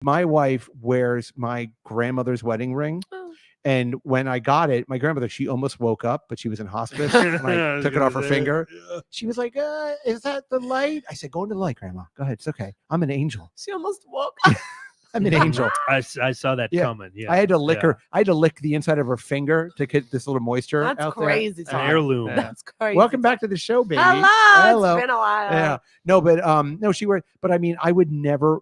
my wife wears my grandmother's wedding ring. Oh. And when I got it, my grandmother, she almost woke up, but she was in hospice. And I took it off her finger. Yeah. She was like, is that the light? I said, go into the light, Grandma. Go ahead. It's okay. I'm an angel. She almost woke up. I'm an angel. I saw that coming. Yeah. I had to lick her. I had to lick the inside of her finger to get this little moisture That's out crazy. there. An heirloom. Yeah. That's crazy. Welcome back to the show, baby. Hello. It's been a while. Yeah. No, but no, she were. But I mean, I would never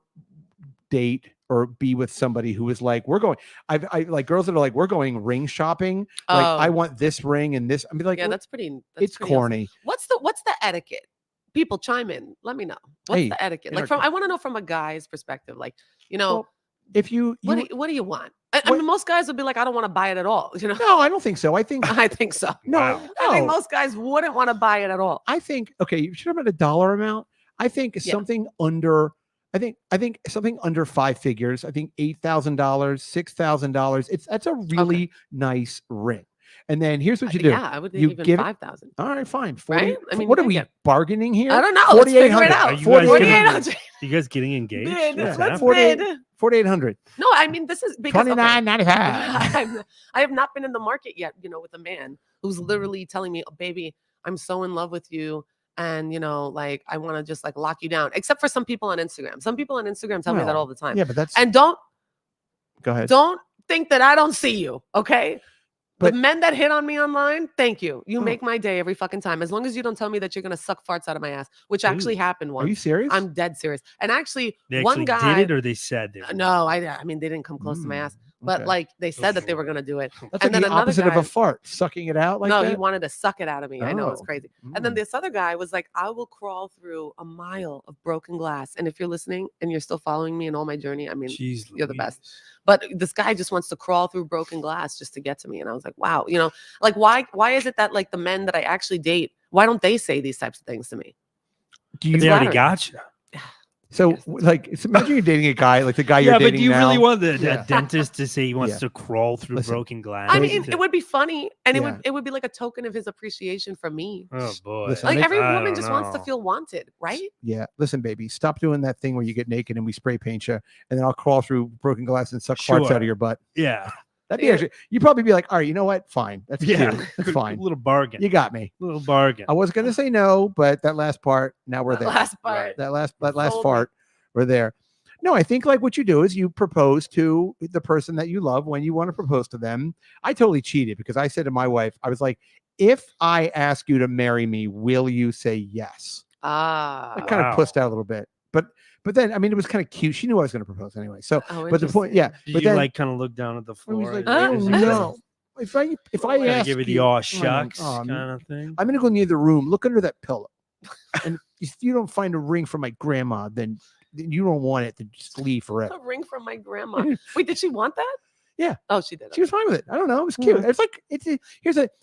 date or be with somebody who was like, we're going. I like girls that are like, we're going ring shopping. Like, I want this ring and this. I mean, like, yeah, that's pretty. It's corny. Awesome. What's the etiquette? People chime in. Let me know. What's the etiquette? Like, I want to know from a guy's perspective. Like, well, if you what do you want? I mean, most guys would be like, I don't want to buy it at all. You know? No, I don't think so. I think so. No, I think most guys wouldn't want to buy it at all. I think you should have a dollar amount. I think something under. I think something under 5 figures. I think $8,000, $6,000. That's a really nice ring. And then here's what you do. Yeah, I would even 5,000. All right, fine. 40, right? I mean, what are we bargaining here? I don't know. 4,800. 4,800. You guys getting engaged? Let's bid. 4,800. No, I mean, this is because $29.95. I have not been in the market yet, with a man who's literally telling me, oh, baby, I'm so in love with you. And, like, I want to just like lock you down, except for some people on Instagram. Some people on Instagram tell me that all the time. Yeah, but that's. And go ahead. Don't think that I don't see you. Okay. But the men that hit on me online, thank you. You make my day every fucking time. As long as you don't tell me that you're going to suck farts out of my ass, which actually happened once. Are you serious? I'm dead serious. And actually, they one guy did it, or they said they no, I mean, they didn't come close to my ass. But like they said that they were going to do it. That's and like then the opposite guy, of a fart, sucking it out like that? He wanted to suck it out of me. I know, it's crazy. And then this other guy was like, I will crawl through a mile of broken glass. And if you're listening and you're still following me in all my journey, I mean, you're the best. But this guy just wants to crawl through broken glass just to get to me. And I was like, wow, like why is it that like the men that I actually date, why don't they say these types of things to me? They already got you. So, like, imagine you're dating a guy, like the guy you're dating now. Yeah, but you really want a dentist to say he wants to crawl through broken glass? I mean, it would be funny, and it would be like a token of his appreciation from me. Oh, boy. Listen, like, every woman just wants to feel wanted, right? Yeah. Listen, baby, stop doing that thing where you get naked and we spray paint you, and then I'll crawl through broken glass and suck farts out of your butt. Yeah. That'd be actually, you'd probably be like, all right, you know what? Fine. That's cute. That's fine. A little bargain. You got me. A little bargain. I was going to say no, but that last part, now we're there. Last part. That last fart. We're there. No, I think like what you do is you propose to the person that you love when you want to propose to them. I totally cheated because I said to my wife, I was like, if I ask you to marry me, will you say yes? I kind of pussed out a little bit, but then, I mean, it was kind of cute. She knew I was going to propose anyway. So, but the point, Did but you then, like kind of look down at the floor? I was like, oh no. If I ask give it the aw shucks kind of thing, I'm going to go near the room, look under that pillow, and if you don't find a ring from my grandma, then you don't want it to just leave forever. A ring from my grandma. Wait, did she want that? Yeah. Oh, she did. She was fine with it. I don't know. It was cute. It's like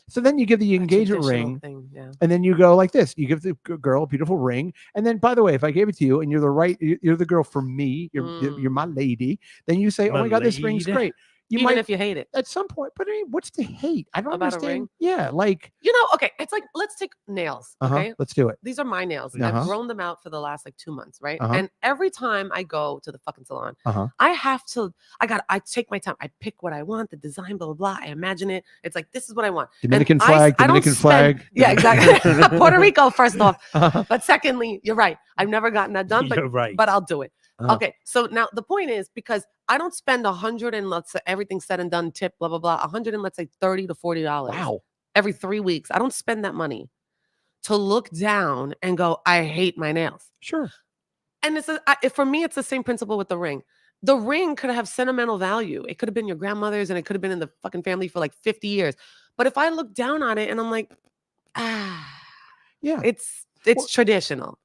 so then you give the engagement ring thing, and then you go like this. You give the girl a beautiful ring. And then, by the way, if I gave it to you and you're the girl for me, you're my lady, then you say, oh my God, this ring's great. Even if you hate it at some point, but I mean, what's the hate? I don't about understand. A ring? Yeah, like okay, it's like let's take nails. Okay, let's do it. These are my nails. I've grown them out for the last like 2 months, right? And every time I go to the fucking salon, I take my time. I pick what I want, the design, blah blah blah. I imagine it. It's like this is what I want. Dominican flag. Yeah, exactly. Puerto Rico, first off, but secondly, you're right. I've never gotten that done, but I'll do it. Okay, so now the point is because I don't spend 100 and let's say everything said and done, tip, blah blah blah, 100 and let's say $30 to $40. Wow. Every 3 weeks, I don't spend that money to look down and go, I hate my nails. Sure. And for me, it's the same principle with the ring. The ring could have sentimental value. It could have been your grandmother's, and it could have been in the fucking family for like 50 years. But if I look down on it and I'm like, yeah, it's traditional.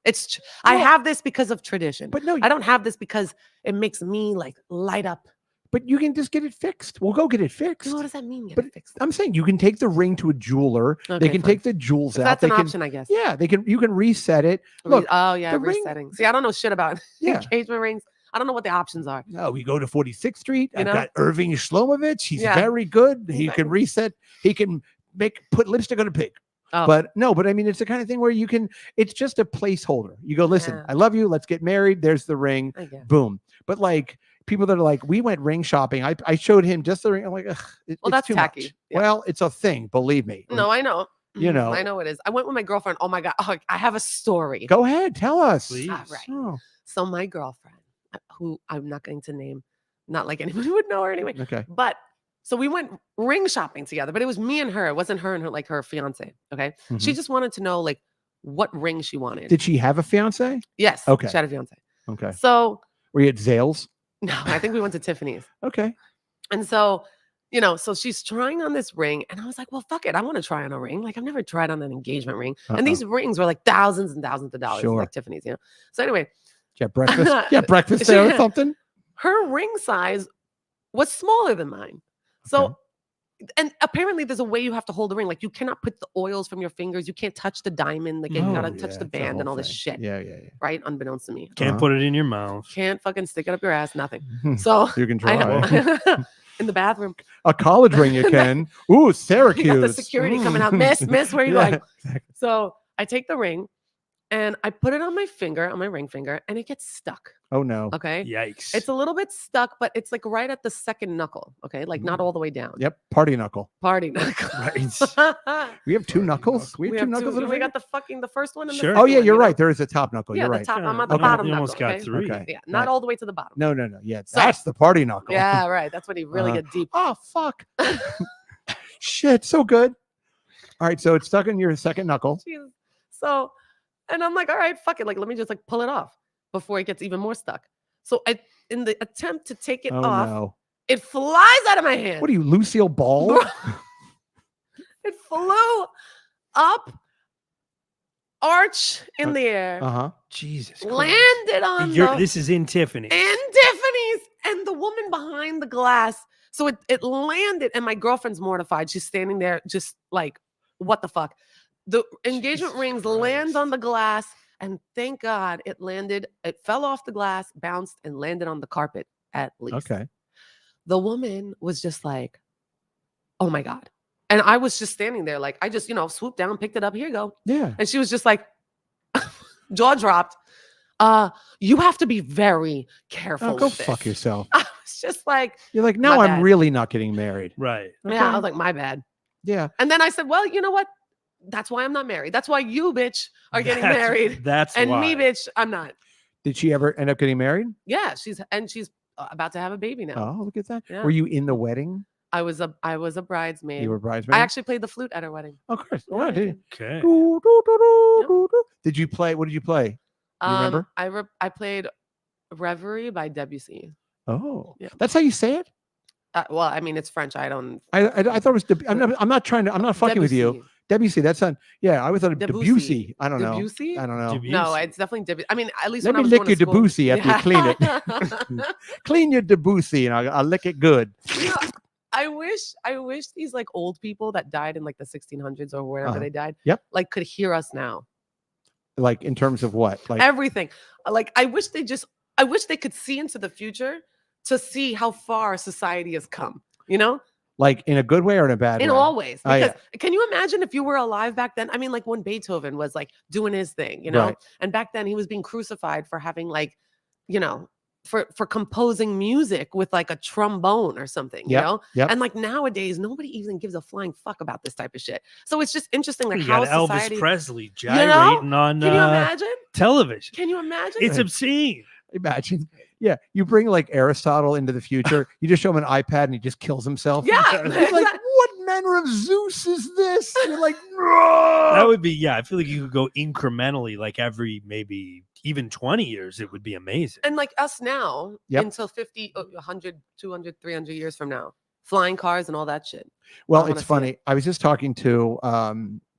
I have this because of tradition. But no, I don't have this because it makes me like light up. But you can just get it fixed. We'll go get it fixed. What does that mean? Get it fixed? I'm saying you can take the ring to a jeweler. They can take the jewels out. That's an option, I guess. Yeah, you can reset it. Look, resetting. See, I don't know shit about engagement rings. I don't know what the options are. No, we go to 46th Street. I've got Irving Shlomovich. He's very good. He can reset. He can put lipstick on a pig. Oh. But I mean, it's the kind of thing where it's just a placeholder. You go, listen, I love you. Let's get married. There's the ring. Boom. But like, people that are like, we went ring shopping. I showed him just the ring. I'm like, well, it's that's too tacky. much. Yeah. Well, it's a thing. Believe me. No, I know. You know, I know it is. I went with my girlfriend. Oh my God. Oh, I have a story. Go ahead. Tell us. Please. All right. Oh. So my girlfriend, who I'm not going to name, not like anybody would know her anyway. Okay. But so we went ring shopping together, but it was me and her. It wasn't her and her, like her fiance. Okay. She just wanted to know like what ring she wanted. Did she have a fiance? Yes. Okay. She had a fiance. Okay. So were you at Zales? No, I think we went to Tiffany's. Okay. And so, you know, so she's trying on this ring. And I was like, well, fuck it. I want to try on a ring. Like, I've never tried on an engagement ring. And these rings were like thousands and thousands of dollars. Like Tiffany's, you know? So anyway. Yeah, breakfast. Yeah, breakfast there or something. Her ring size was smaller than mine. So, and apparently there's a way you have to hold the ring. Like, you cannot put the oils from your fingers. You can't touch the diamond. Like, you gotta touch the band and all this shit. Yeah. Right? Unbeknownst to me. Can't put it in your mouth. Can't fucking stick it up your ass. Nothing. So you can try. In the bathroom. A college ring you can. Ooh, Syracuse. You got the security coming out. Miss, where are you going? Exactly. So I take the ring and I put it on my finger, on my ring finger, and it gets stuck. Oh no. Okay. Yikes. It's a little bit stuck, but it's like right at the second knuckle. Okay. Like not all the way down. Yep. Party knuckle. Party knuckle. Right. We have two knuckles. We have two knuckles. We got the first one and the Oh yeah, you're right. There is a top knuckle. Yeah, you're the right. top. I'm at the bottom you knuckle. almost got three. Okay. Yeah. Not all the way to the bottom. No. Yeah. That's the party knuckle. Yeah, right. That's when you really get deep. Oh fuck. Shit, so good. All right, so it's stuck in your second knuckle. Jesus. So, and I'm like, all right, fuck it. Like, let me just like pull it off before it gets even more stuck. So in the attempt to take it off, it flies out of my hand. What are you, Lucille Ball? It flew up, arch in the air. Jesus. Landed on This is in Tiffany's. In Tiffany's. And the woman behind the glass. So it landed, and my girlfriend's mortified. She's standing there just like, what the fuck? The engagement rings land on the glass. And thank God it landed. It fell off the glass, bounced, and landed on the carpet at least. Okay. The woman was just like, oh my God. And I was just standing there like, I just, swooped down, picked it up. Here you go. Yeah. And she was just like, jaw dropped. You have to be very careful. Go with this. fuck yourself. I was just like, you're like, no, I'm really not getting married. Right. Okay. Yeah. I was like, my bad. Yeah. And then I said, well, you know what? That's why I'm not married. That's why you, bitch, are getting married. And me, bitch, I'm not. Did she ever end up getting married? Yeah, she's about to have a baby now. Oh, look at that. Yeah. Were you in the wedding? I was a bridesmaid. You were a bridesmaid? I actually played the flute at her wedding. Of course. Yeah, Okay. Did you play? What did you play? Do you remember? I played Reverie by Debussy. Oh, yeah. That's how you say it? Well, I mean, it's French. I thought it was. I'm not fucking with you. Debussy. That's not. Yeah, I always thought Debussy. I don't know. Debussy? I don't know. Debussy? No, it's definitely Debussy. I mean, at least let when me I was lick going your to school. Debussy after you clean it. Clean your Debussy, and I'll lick it good. I wish these like old people that died in like the 1600s or wherever they died, like could hear us now. Like in terms of what? Like everything. Like I wish they could see into the future to see how far society has come. Like in a good way or in a bad way? In all ways. Because can you imagine if you were alive back then? I mean, like when Beethoven was like doing his thing, Right. And back then he was being crucified for having like, for composing music with like a trombone or something, you know? Yep. And like nowadays, nobody even gives a flying fuck about this type of shit. So it's just interesting, like you how got society... Elvis Presley gyrating on Can you imagine? Television. Can you imagine? It's obscene. Imagine. Yeah, you bring like Aristotle into the future. You just show him an iPad and he just kills himself. Yeah. He's like, what manner of Zeus is this? And you're like, no. That would be, yeah. I feel like you could go incrementally, like every maybe even 20 years. It would be amazing. And like us now, until 50, 100, 200, 300 years from now, flying cars and all that shit. Well, it's funny. I was just talking to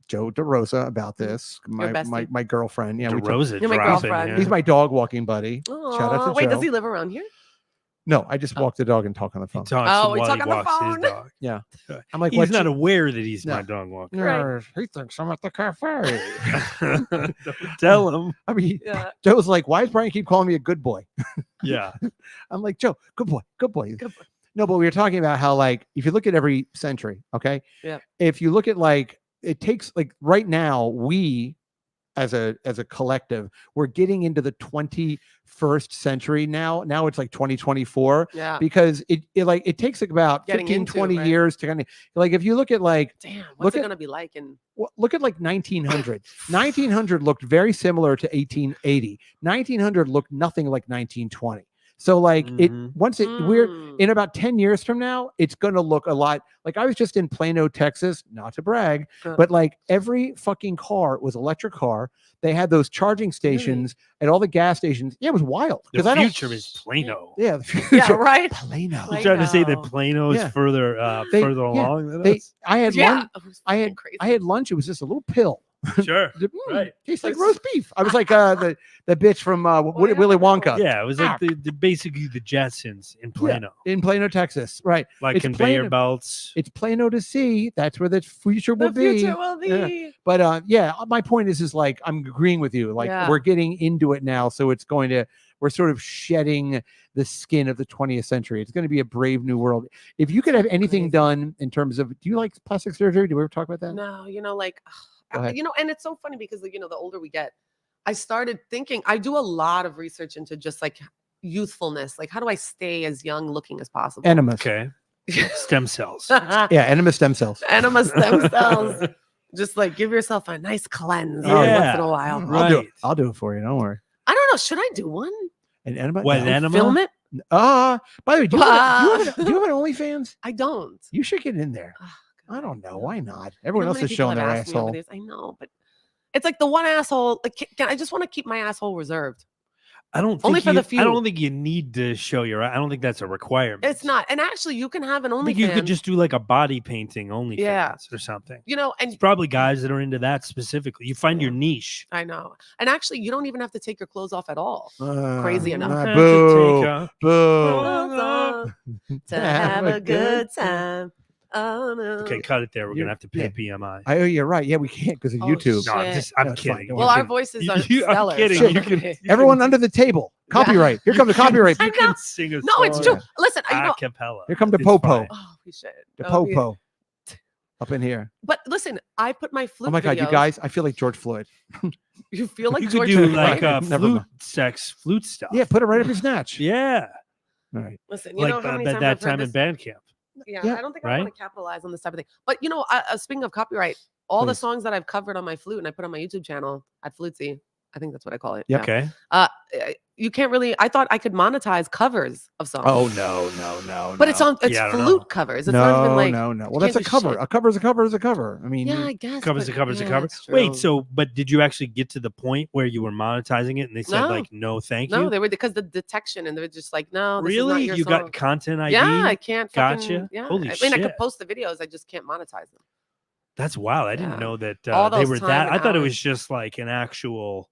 Joe DeRosa about this. My girlfriend. Yeah, DeRosa, my girlfriend. He's my dog walking buddy. Aww. Shout out to Wait, Joe. does he live around here? No, I just walk the dog and talk on the phone. He talks we while talk he on the walks phone. his dog. Yeah. I'm like, he's not aware that he's my dog walker. Right. He thinks I'm at the cafe. Don't tell him. I mean, Joe's like, why does Brian keep calling me a good boy? Yeah. I'm like, Joe, good boy. Good boy. No, but we were talking about how, like, if you look at every century, okay? Yeah. If you look at, like, it takes, like, right now, we as a collective, we're getting into the 21st century now. Now it's like 2024. Yeah. Because it takes like about Getting 15, into, 20 right? years to kind of like, if you look at like, damn, what's it going to be like in look at like 1900. 1900 looked very similar to 1880. 1900 looked nothing like 1920. So like we're in about 10 years from now, it's going to look a lot like, I was just in Plano, Texas, not to brag, but like every fucking car was electric car. They had those charging stations at all the gas stations. Yeah, it was wild. The future is Plano. Yeah, the future. Yeah, right. Plano. You're trying to say that Plano is further along than us? I had lunch. I had lunch. It was just a little pill. Sure. Right. Tastes like roast beef. I was like the bitch from Willy Wonka. Yeah, it was like the basically the Jetsons in Plano. Yeah, in Plano, Texas. Right. Like it's conveyor belts. It's Plano to see. That's where the future will be. Yeah. But my point is like, I'm agreeing with you. Like we're getting into it now. So we're sort of shedding the skin of the 20th century. It's going to be a brave new world. If you could have anything done in terms of, do you like plastic surgery? Do we ever talk about that? No, and it's so funny because the older we get, I started thinking, I do a lot of research into just like youthfulness. Like, how do I stay as young looking as possible? Enema. Okay. Stem cells. Yeah, enema stem cells. Enema stem cells. Just like give yourself a nice cleanse once in a while. Right. I'll do it for you. Don't worry. I don't know. Should I do one? An enema? What, an enema? Film it? By the way, do you have an OnlyFans? I don't. You should get in there. I don't know. Why not? Everyone else is showing their asshole. I know, but it's like the one asshole. Like, I just want to keep my asshole reserved. I don't think for the few. I don't think you need to show your. I don't think that's a requirement. It's not. And actually, you can have an OnlyFans. You could just do like a body painting OnlyFans or something. And it's probably guys that are into that specifically. You find your niche. I know. And actually, you don't even have to take your clothes off at all. Crazy enough. Boo. To have a good time. Oh, no. Okay, cut it there. We're gonna have to pay BMI. You're right. Yeah, we can't because of YouTube. No, I'm kidding. Well, our voices are stellar. I'm kidding. Everyone under the table. Copyright. Here comes the copyright. You can sing a song. No, it's true. Listen, a cappella. Here come the popo. Oh, we should. The popo. Up in here. But listen, I put my flute. Oh my God, you guys! I feel like George Floyd. You feel like you George could do Floyd? like flute stuff. Yeah, put it right up your snatch. Yeah. All right. Listen, you know how many times that time in band camp. Yeah, I don't think I want to capitalize on this type of thing. But speaking of copyright, all the songs that I've covered on my flute and I put on my YouTube channel at Flutesy, I think that's what I call it. Yeah. Okay. You can't really. I thought I could monetize covers of songs. Oh no. But it's flute covers. It's not even like no. Well, that's a cover. A cover is a cover is a cover. I mean, yeah, I guess covers a cover is a cover. Wait, but did you actually get to the point where you were monetizing it and they said like no, thank you? No, they were because the detection and they were just like no. This really, is not your you song. got content ID? Yeah, I can't. Gotcha. Yeah, holy I shit! mean, I could post the videos. I just can't monetize them. That's wild. I didn't know that they were that. I thought it was just like an actual.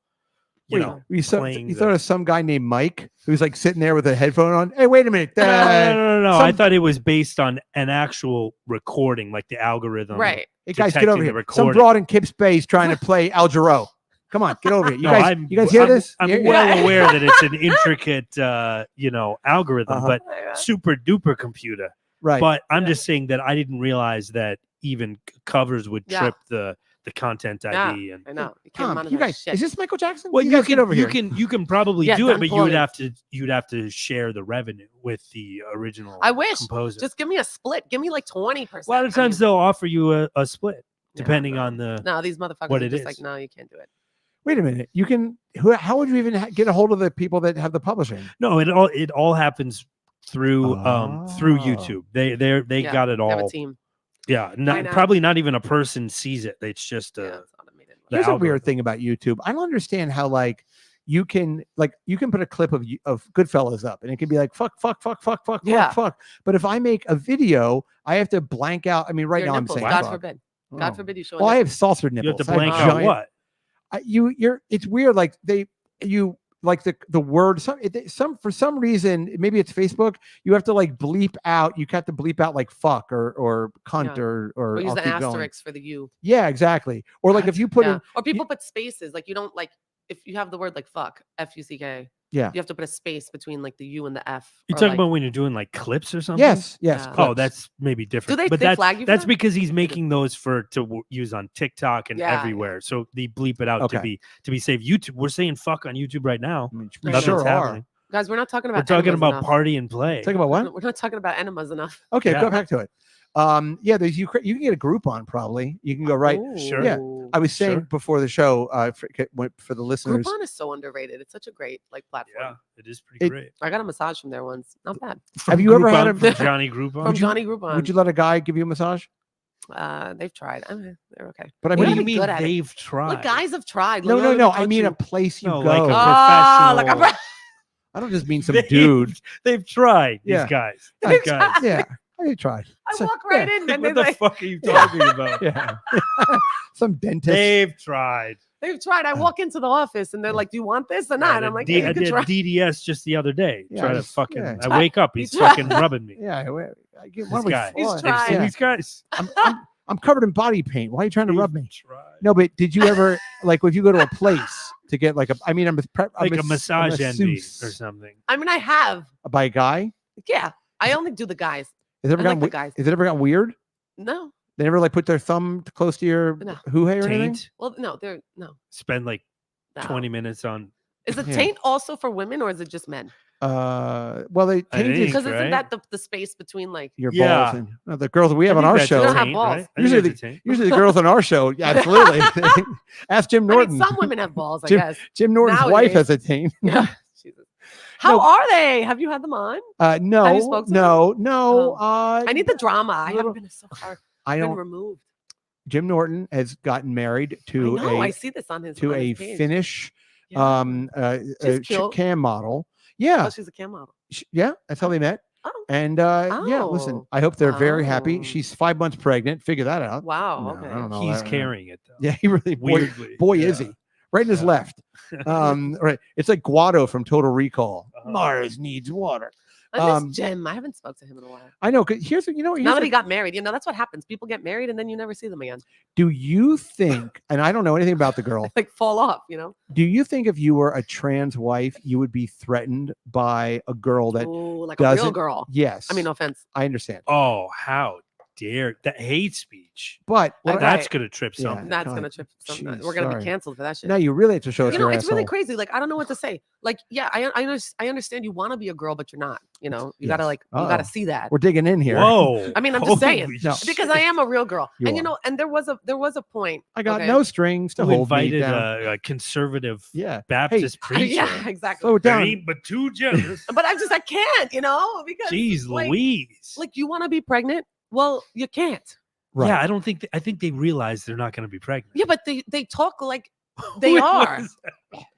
You thought of some guy named Mike who's like sitting there with a headphone on. Hey, wait a minute. No. I thought it was based on an actual recording, like the algorithm. Right. Hey, guys, get over here. Some broad in Kip Space trying to play Al Jarreau. Come on, get over here. You guys hear this? I'm well aware that it's an intricate, algorithm, but super duper computer. Right. But I'm just saying that I didn't realize that even covers would trip the content ID. And I know. You guys, is this Michael Jackson? Well, you guys get over here. You can probably do it, but you'd have to share the revenue with the original. I wish. Composer. Just give me a split. Give me like 20%. A lot of times they'll offer you a split depending on the. No, these motherfuckers are just like, no, you can't do it. Wait a minute. You can. How would you even get a hold of the people that have the publishing? No, it all happens through YouTube. They got it all. They have a team. Yeah, probably not even a person sees it. It's just Here's a weird thing about YouTube. I don't understand how you can put a clip of Goodfellas up and it can be like fuck. But if I make a video, I have to blank out. I mean, right now nipples, I'm saying God forbid. God forbid you show. Well, I have saucer nipples. You have to blank out what? It's weird. Like like the word for some reason, maybe it's Facebook, you have to like bleep out. You have to bleep out like fuck or cunt or use the asterisks for the U. Yeah, exactly. Or like if you put in, or people put spaces, like you don't like if you have the word like fuck, FUCK, Yeah. You have to put a space between like the U and the F. You're or, talking like, about when you're doing like clips or something? Yes. Yeah. Oh, clips. that's maybe different. Do they- but they that's, flag you for that's that? because he's making those to use on TikTok and Yeah, everywhere. So they bleep it out to Okay. be safe. YouTube, we're saying fuck on YouTube right now. I mean, I we That's know. what's sure are. happening. guys, we're not talking We're about. talking enemas about enough. party and play. Talk about what? We're not talking about enemas enough. Okay, Yeah. go back to it. Yeah, there's you can get a Groupon probably. You can go right. Sure. Yeah. I was saying Sure. before the show, for the listeners, Groupon is so underrated. It's such a great like platform. Yeah, it is pretty It- great. I got a massage from there once. Not bad. Have you ever had Groupon a- from Johnny Groupon? From Johnny Groupon. would you let a guy give you a massage? They've tried. I mean, they're okay. But I What mean, do you be mean good at it. they've tried? Like guys have tried. no, Like, no, let me no. touch I mean you. a place you No, go. like a Ah, like professional. I don't just mean some They've- dude. They've tried. Yeah. These guys. They've These guys. tried. Yeah, I tried. I So- walk right yeah, in and What they're the like, fuck are you talking about? Yeah, some dentist. They've tried. they've tried. I walk into the office and they're like, "Do you want this or not?" And I'm like, I "Yeah, you can did try." DDS just the other day. Yeah, Try to he's- fucking. yeah. I wake up. He's He's tried. fucking rubbing me. Yeah, I get This one with guy. He's flaws. tried. Have you seen Yeah. these guys? I'm covered in body paint. Why are you trying to rub me? Tried. No, but did you ever like if you go to a place to get like a? I mean, I'm Like a massage envy masseuse or something. I mean, I have. by a guy. Yeah, I only do the guys. Has it ever I like gotten the we- guys. Has it ever gotten weird? No, They never like put their thumb close to your No. hoo-hay or anything? Taint. well, no, they're no. Spend like no. 20 minutes on. Is the Yeah. taint also for women or is it just men? Well, they I taint think- is Because isn't right? that the space between like? your Yeah. balls and no, the girls we have I on think our that's a show. don't have taint, balls. right? I think Usually that's a taint. Usually the girls on our show, yeah, absolutely. Ask Jim I Norton. mean, some women have balls, I Jim- guess. Jim Norton's wife nowadays- has a taint. Yeah. Jesus. How No. are they? Have you had them on? No, Have you spoke to no. Oh. I I need the drama. I little- haven't been so far. I Been don't. removed. Jim Norton has gotten married I to know. I a see this on his to on a his page. Finnish Yeah. She's cute. cam model. Yeah, Oh, she's a cam model. yeah, that's how they met. Oh, And yeah, listen, Oh. I hope they're very happy. Oh. She's 5 months pregnant. Figure that out. wow. No, Okay. I don't know. He's I- carrying it though. Yeah, he really Weirdly. boy Yeah. is he. Right in his Yeah. left. Right. It's like Guado from Total Recall. Uh-huh. Mars needs water. I miss Jim. I haven't spoke to him in a while. I know. 'Cause here's you know. Here's Now that what- he got married, that's what happens. People get married and then you never see them again. do you think? And I don't know anything about the girl. Like fall off. Do you think if you were a trans wife, you would be threatened by a girl that? Ooh, like a real doesn't- girl. Yes. I mean, no offense. I understand. Oh, how dare that hate speech? But what Right. That's gonna trip Yeah. something. That's God, gonna trip. Something. jeez, We're gonna sorry. be canceled for that shit. now you really have to show us your It's really asshole. crazy. Like I don't know what to say. Like, yeah, I understand you want to be a girl, but you're not. You gotta Yes. you Uh-oh. gotta see that. We're digging in here. Whoa. I mean, I'm just saying. Holy No. shit. Because I am a real girl, You and are. and there was a point. I got okay? no strings to Who hold me invited down. a conservative Yeah. Baptist preacher? Yeah, exactly. Slow There down. ain't but two genders. But I can't, because Jeez like, Louise. like you want to be pregnant, well, you can't. Right. Yeah, I don't think I think they realize they're not going to be pregnant. Yeah, but they talk like they Wait, are. Who's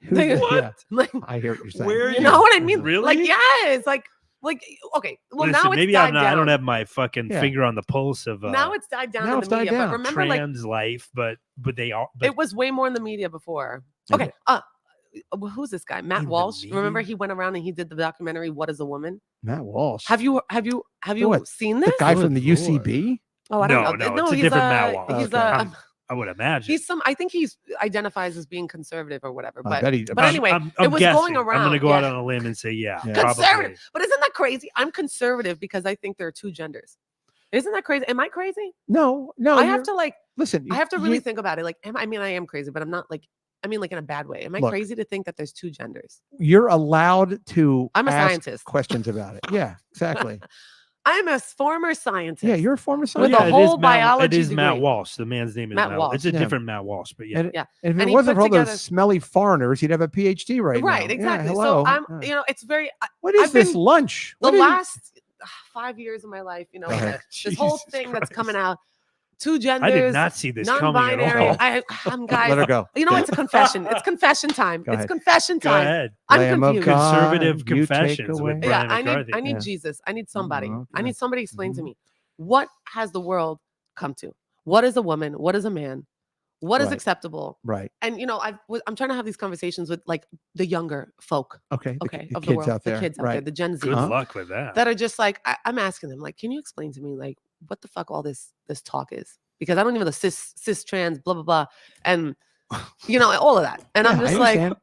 They- that? Yeah, Like, I hear what you're saying. Where are you know what I mean? Really? Like, yes, like okay. Well, Listen, now it's maybe died I'm not, down. I don't have my fucking Yeah. finger on the pulse of Now it's died down now in it's the died media. down. But remember, like trans life, but they are. But it was way more in the media before. Yeah. Okay. Who's this guy? Matt In the Walsh. Remember, media? he went around and he did the documentary "What Is a Woman." Matt Walsh. Have you what? seen the this? guy Good from the Lord. UCB? Oh, I don't No, know. no, it's a he's different Matt Walsh. He's Okay. I would imagine. he's some. I think he's identifies as being conservative or whatever. I But bet he. but anyway, I'm it was guessing. going I'm going to around, go out yeah. on a limb and say, yeah, Yeah. probably. conservative. But isn't that crazy? I'm conservative because I think there are two genders. Isn't that crazy? Am I crazy? no. I have you're- to like. listen. I have to you- really think about it. Like, I mean, I am crazy, but I'm not like. I mean, like in a bad way. Am I Look. crazy to think that there's two genders? You're allowed to. I'm a ask scientist. Questions about it. Yeah, exactly. I'm a former scientist. Yeah, you're a former With scientist. a it is whole Matt, biology It is Matt degree. Walsh. The man's name is Matt Matt Walsh. It's a Yeah. different Matt Walsh, but yeah. And, Yeah. and if And it he wasn't put for all together- those smelly foreigners, he'd have a PhD right now. Right, Yeah, exactly. hello. So I'm, Yeah. it's very What is I've this been- lunch? the What is- last 5 years of my life, Go ahead. this whole Jesus thing that's Christ. coming out, two genders, I did not see this coming at non-binary. all. I'm guys. Let her go. It's a confession. It's confession time. Go It's ahead. confession Go time. ahead. I'm Lamb of confused. God, Conservative you take confessions away- with Yeah, Brian McCarthy. I need Yeah. Jesus. I need somebody. Oh, I okay. need somebody to explain to Mhm. me what has the world come to? What is a woman? What is a man? What is Right. acceptable? Right. And I'm trying to have these conversations with like the younger folk, Okay. The, okay, the of kids the world, out there. the kids out there, right. the Gen Z, Good Uh-huh. luck with that. that are just like I'm asking them like, can you explain to me like what the fuck all this talk is? Because I don't even know the cis trans blah blah blah, and You know, all of that. And I'm just like,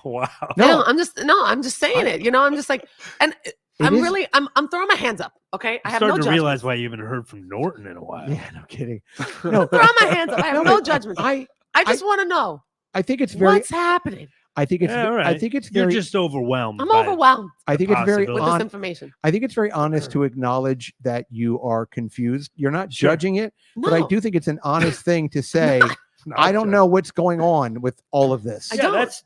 wow. No, I'm just saying it. You know, I'm just like, and I'm throwing my hands up. Okay, I have no judgment. Starting to realize why you haven't heard from Norton in a while. Yeah, no kidding. No, throwing my hands up. I have no judgment. I just want to know. I think it's very. What's happening? I think it's. Right. I think it's very. You're just overwhelmed. I'm overwhelmed. I think it's very with this information. I think it's very honest to acknowledge that you are confused. You're not judging it, but I do think it's an honest thing to say. I don't know what's going on with all of this.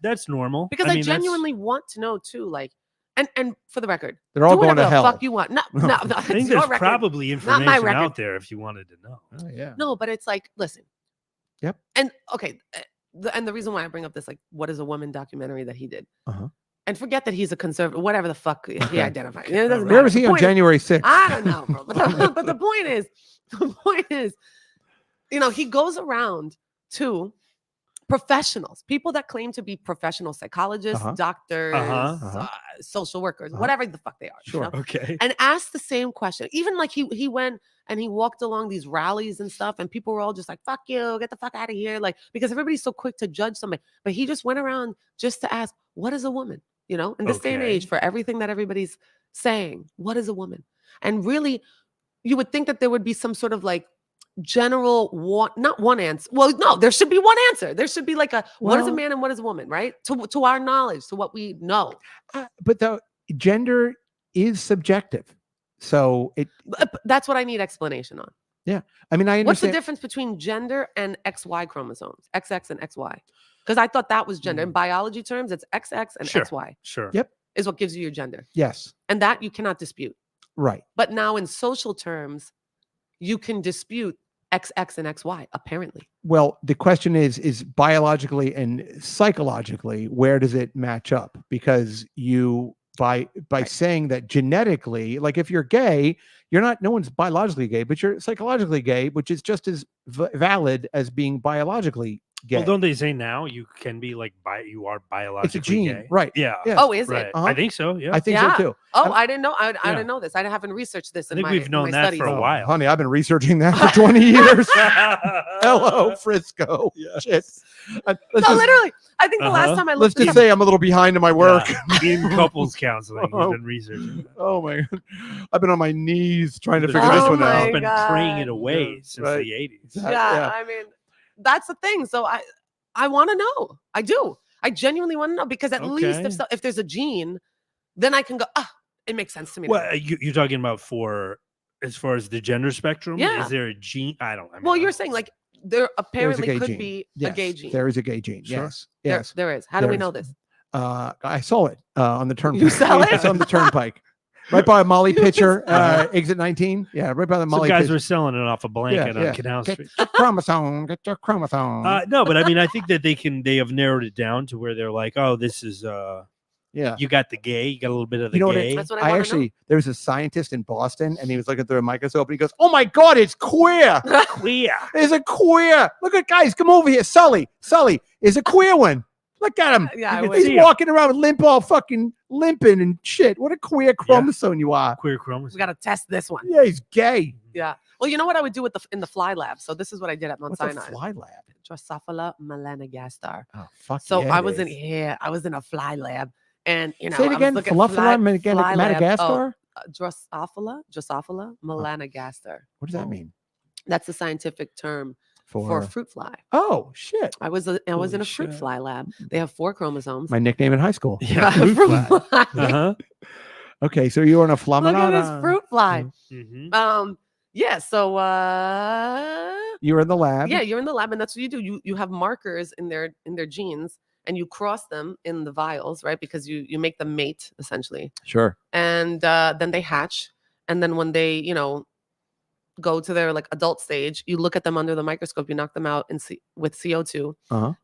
That's normal. Because I genuinely want to know too. Like, and for the record, they're all going to hell. Fuck you want? No. I think there's probably information out there if you wanted to know. Oh, yeah. No, but it's like, listen. Yep. And okay. And the reason why I bring up this, like, What is a Woman documentary that he did. And forget that he's a conservative, whatever the fuck he identified. Where was he on January 6th? I don't know, bro. But the point is, you know, he goes around to professionals, people that claim to be professional psychologists, doctors, social workers, whatever the fuck they are. Sure. You know? Okay. And ask the same question. Even like he went and he walked along these rallies and stuff, and people were all just like, fuck you, get the fuck out of here. Like, because everybody's so quick to judge somebody. But he just went around just to ask, what is a woman? You know, in this day and age, for everything that everybody's saying, what is a woman? And really, you would think that there would be some sort of like general not one answer. Well, no, there should be one answer. There should be like what is a man and what is a woman, right? To our knowledge, to what we know. But the gender is subjective. So that's what I need explanation on. Yeah. I mean, I understand. What's the difference between gender and XY chromosomes? XX and XY. Because I thought that was gender. In biology terms, it's XX and XY. Sure. Yep. Is what gives you your gender. Yes. And that you cannot dispute. Right. But now in social terms, you can dispute XX and XY, apparently. Well, the question is biologically and psychologically, where does it match up? Because you by saying that genetically, like if you're gay, no one's biologically gay, but you're psychologically gay, which is just as valid as being biologically gay. Well, don't they say now you can be like you are biologically it's a gene, gay? Right? Yeah. Yes. Oh, is it? I think so. Yeah, I think so too. Oh, I didn't know. I didn't know this. I haven't researched this. I think we've known that studies. for a while, honey. I've been researching that for 20 years. Hello, Frisco. Shit. Literally. I think the last time I looked. Let's just say I'm a little behind in my work. In couples counseling, you've been researching that. Oh my God. I've been on my knees trying to figure this one out. I've been praying it away since the 80s. Yeah, I mean, that's the thing. So I want to know. I do. I genuinely want to know, because at least if there's a gene, then I can go, it makes sense to me. Well, you're talking about as far as the gender spectrum? Yeah. Is there a gene? Well, you're saying like there apparently could be a gay gene. There is a gay gene. Sure. Yes. Yes. There is. How do we know this? I saw it on the turnpike. You saw it? It's on the turnpike. Right by a Molly Pitcher, exit 19. Yeah, right by the Molly Some guys Pitcher. were selling it off a blanket on Canal Street. Get your chromosome. Get your chromosome. No, but I mean, I think that they have narrowed it down to where they're like, oh, this is you got the gay, you got a little bit of the gay. That's what I actually know. There was a scientist in Boston, and he was looking through a microscope, and he goes, "Oh my God, it's queer! Queer. It's a queer. Look at guys, come over here. Sully is a queer one. Look at him. Yeah, he's walking around with all fucking limping and shit. What a queer chromosome you are. Queer chromosome. We got to test this one. Yeah, he's gay. Yeah. Well, you know what I would do in the fly lab. So this is what I did at Mount Sinai. What's a fly lab? Drosophila melanogaster. Oh fuck. So yeah, I was in a fly lab, and say it again. Madagascar. Drosophila melanogaster. What does that mean? That's the scientific term for a fruit fly. Oh shit! I was in a fruit fly lab. They have 4 chromosomes. My nickname in high school. Yeah, fruit fly. Okay, so you were in a phenomenon. Look at this fruit fly. Mm-hmm. Yeah. So you were in the lab. Yeah, you're in the lab, and that's what you do. You have markers in their genes, and you cross them in the vials, right? Because you make them mate essentially. Sure. And then they hatch, and then when they go to their like adult stage, you look at them under the microscope, you knock them out with CO2.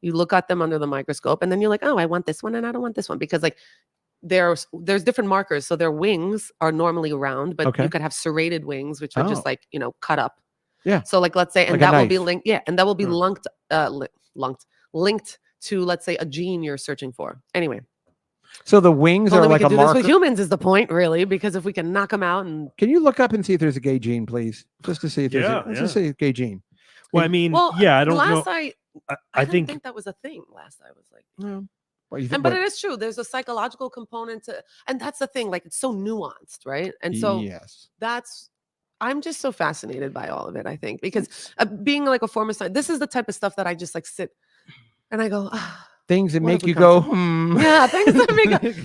You look at them under the microscope, and then you're like, oh, I want this one and I don't want this one, because like there's different markers. So their wings are normally round, but you could have serrated wings, which are just like, cut up. Yeah. So like, let's say, and like that will be linked. Yeah. And that will be linked to, let's say, a gene you're searching for. Anyway. So the wings are like a marker. This with humans is the point, really, because if we can knock them out and. Can you look up and see if there's a gay gene, please? Just to see if there's a gay gene. Well, I mean, I don't know. I didn't think that was a thing. Last I was like, no. But it is true. There's a psychological component to, and that's the thing. Like it's so nuanced, right? And so I'm just so fascinated by all of it. I think because being like a former son, this is the type of stuff that I just like sit and I go things that make you go yeah, things that make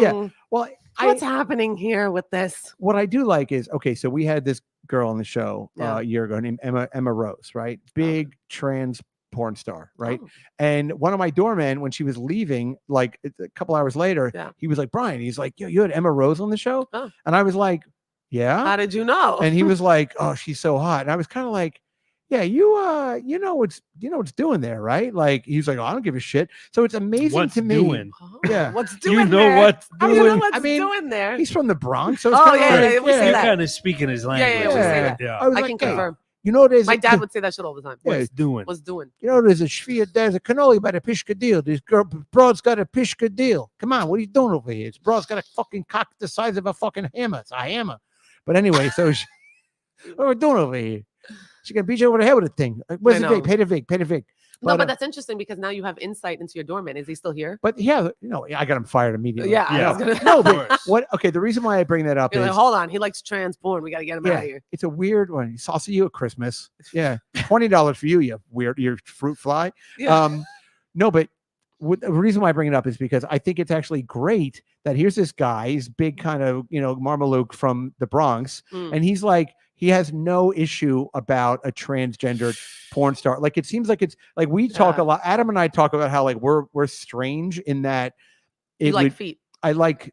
yeah. Well, what's happening here with this? What I do like is so we had this girl on the show a year ago named Emma Rose, right? Big trans porn star, right? And one of my doormen, when she was leaving, like a couple hours later, he was like, Brian, he's like, yo, you had Emma Rose on the show? And I was like, yeah. How did you know? And he was like, oh, she's so hot. And I was kind of like, yeah, you know what's doing there, right? Like he's like, oh, I don't give a shit. So it's amazing to me. Yeah, what's doing? You know what's doing? I mean, doing there. He's from the Bronx, so it's we say that. Kind of speaking his language. Yeah, we say that. I can confirm. You know, my dad would say that shit all the time. What's doing? You know, there's a cannoli by the Pishka deal. This broad's got a Pishka deal. Come on, what are you doing over here? This broad's got a fucking cock the size of a fucking hammer. It's a hammer. But anyway, so what are we doing over here? She gonna beat you over the head with a thing. Where's the Vic? Pay the Vic. But that's interesting because now you have insight into your doorman. Is he still here? But yeah, I got him fired immediately. Yeah. No, but what? Okay, the reason why I bring that up is like, hold on, he likes trans porn. We got to get him out of here. It's a weird one. I'll see you at Christmas. Yeah, $20 for you. You fruit fly. Yeah. No, but the reason why I bring it up is because I think it's actually great that here's this guy. He's big, kind of Marmaluke from the Bronx, and he's like. He has no issue about a transgendered porn star. Like it seems like it's like we talk a lot. Adam and I talk about how like we're strange in that you like feet. I like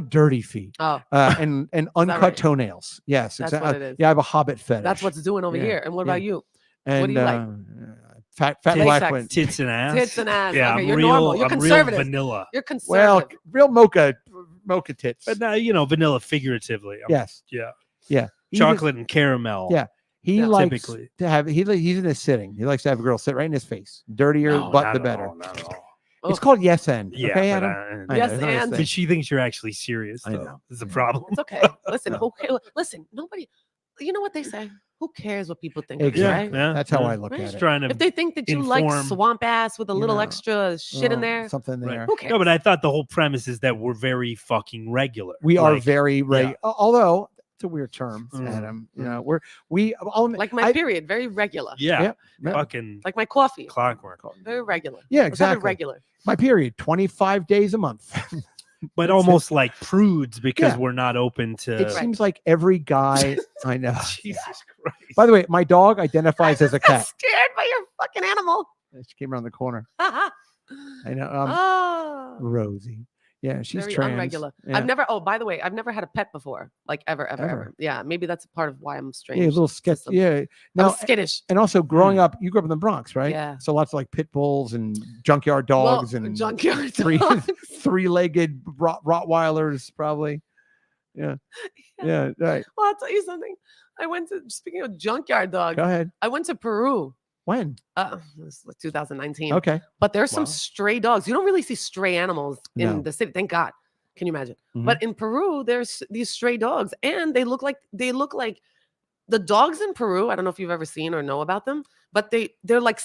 dirty feet. And uncut toenails. Yes, that's what it is. Yeah, I have a hobbit fetish. That's what's doing over here. And what about you? And, what do you like? Fat black women. Tits and ass. Tits and ass. Yeah, okay, you're normal. You're conservative. Real vanilla. You're conservative. Well, real mocha tits. But now vanilla figuratively. Yes. Yeah. Chocolate and caramel. Yeah. He likes to have he's in a sitting. He likes to have a girl sit right in his face. Dirtier butt the better. Not at all. It's called yes and. Yeah, okay, Adam? Yes and. But she thinks you're actually serious. I know. It's a problem. It's okay. Listen, nobody. You know what they say? Who cares what people think? Exactly. Right? Yeah. That's how I look at it. If they think that you like swamp ass with a little extra shit in there, something there. Right. Who cares? No, but I thought the whole premise is that we're very fucking regular. We are very regular. Although it's a weird term, Adam. We like my period, very regular. Yeah. Fucking like my coffee, clockwork. Very regular. Yeah, exactly. Regular. My period, 25 days a month. But almost like prudes because we're not open to. It seems like every guy I know. Jesus Christ. By the way, my dog identifies as a cat. Scared by your fucking animal. She came around the corner. I know. Rosie. Yeah, she's very trans. Unregular. Yeah. By the way, I've never had a pet before. Like ever. Yeah, maybe that's part of why I'm strange. Yeah, a little sketch. Yeah. No, skittish. And also growing up, you grew up in the Bronx, right? Yeah. So lots of like pit bulls and junkyard dogs and junkyard dogs. three-legged Rottweilers, probably. Yeah. Yeah. Right. Well, I'll tell you something. Speaking of junkyard dogs. Go ahead. I went to Peru. When? It was like 2019. Okay. But there's some stray dogs. You don't really see stray animals in the city. Thank God. Can you imagine? Mm-hmm. But in Peru, there's these stray dogs, and they look like the dogs in Peru. I don't know if you've ever seen or know about them, but they're like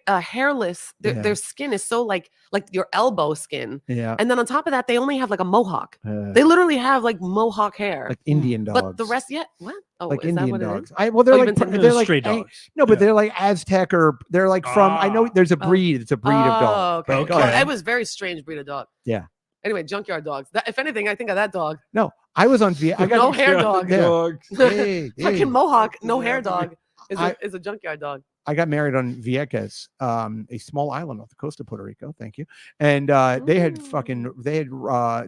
hairless. Their skin is so like your elbow skin. Yeah. And then on top of that, they only have like a mohawk. They literally have like mohawk hair. Like Indian dogs. But the rest, what? Oh, like is Indian that what dogs. It is? They're like stray dogs. No, but they're like Aztec or they're like from. I know there's a breed. It's a breed of dog. Okay. Well, it was a very strange breed of dog. Yeah. Anyway, junkyard dogs. If anything, I think of that dog. No, I was on I got no hair dog. Hey, Freaking mohawk, no hair dog is a junkyard dog. I got married on Vieques, a small island off the coast of Puerto Rico. Thank you. And they had That's what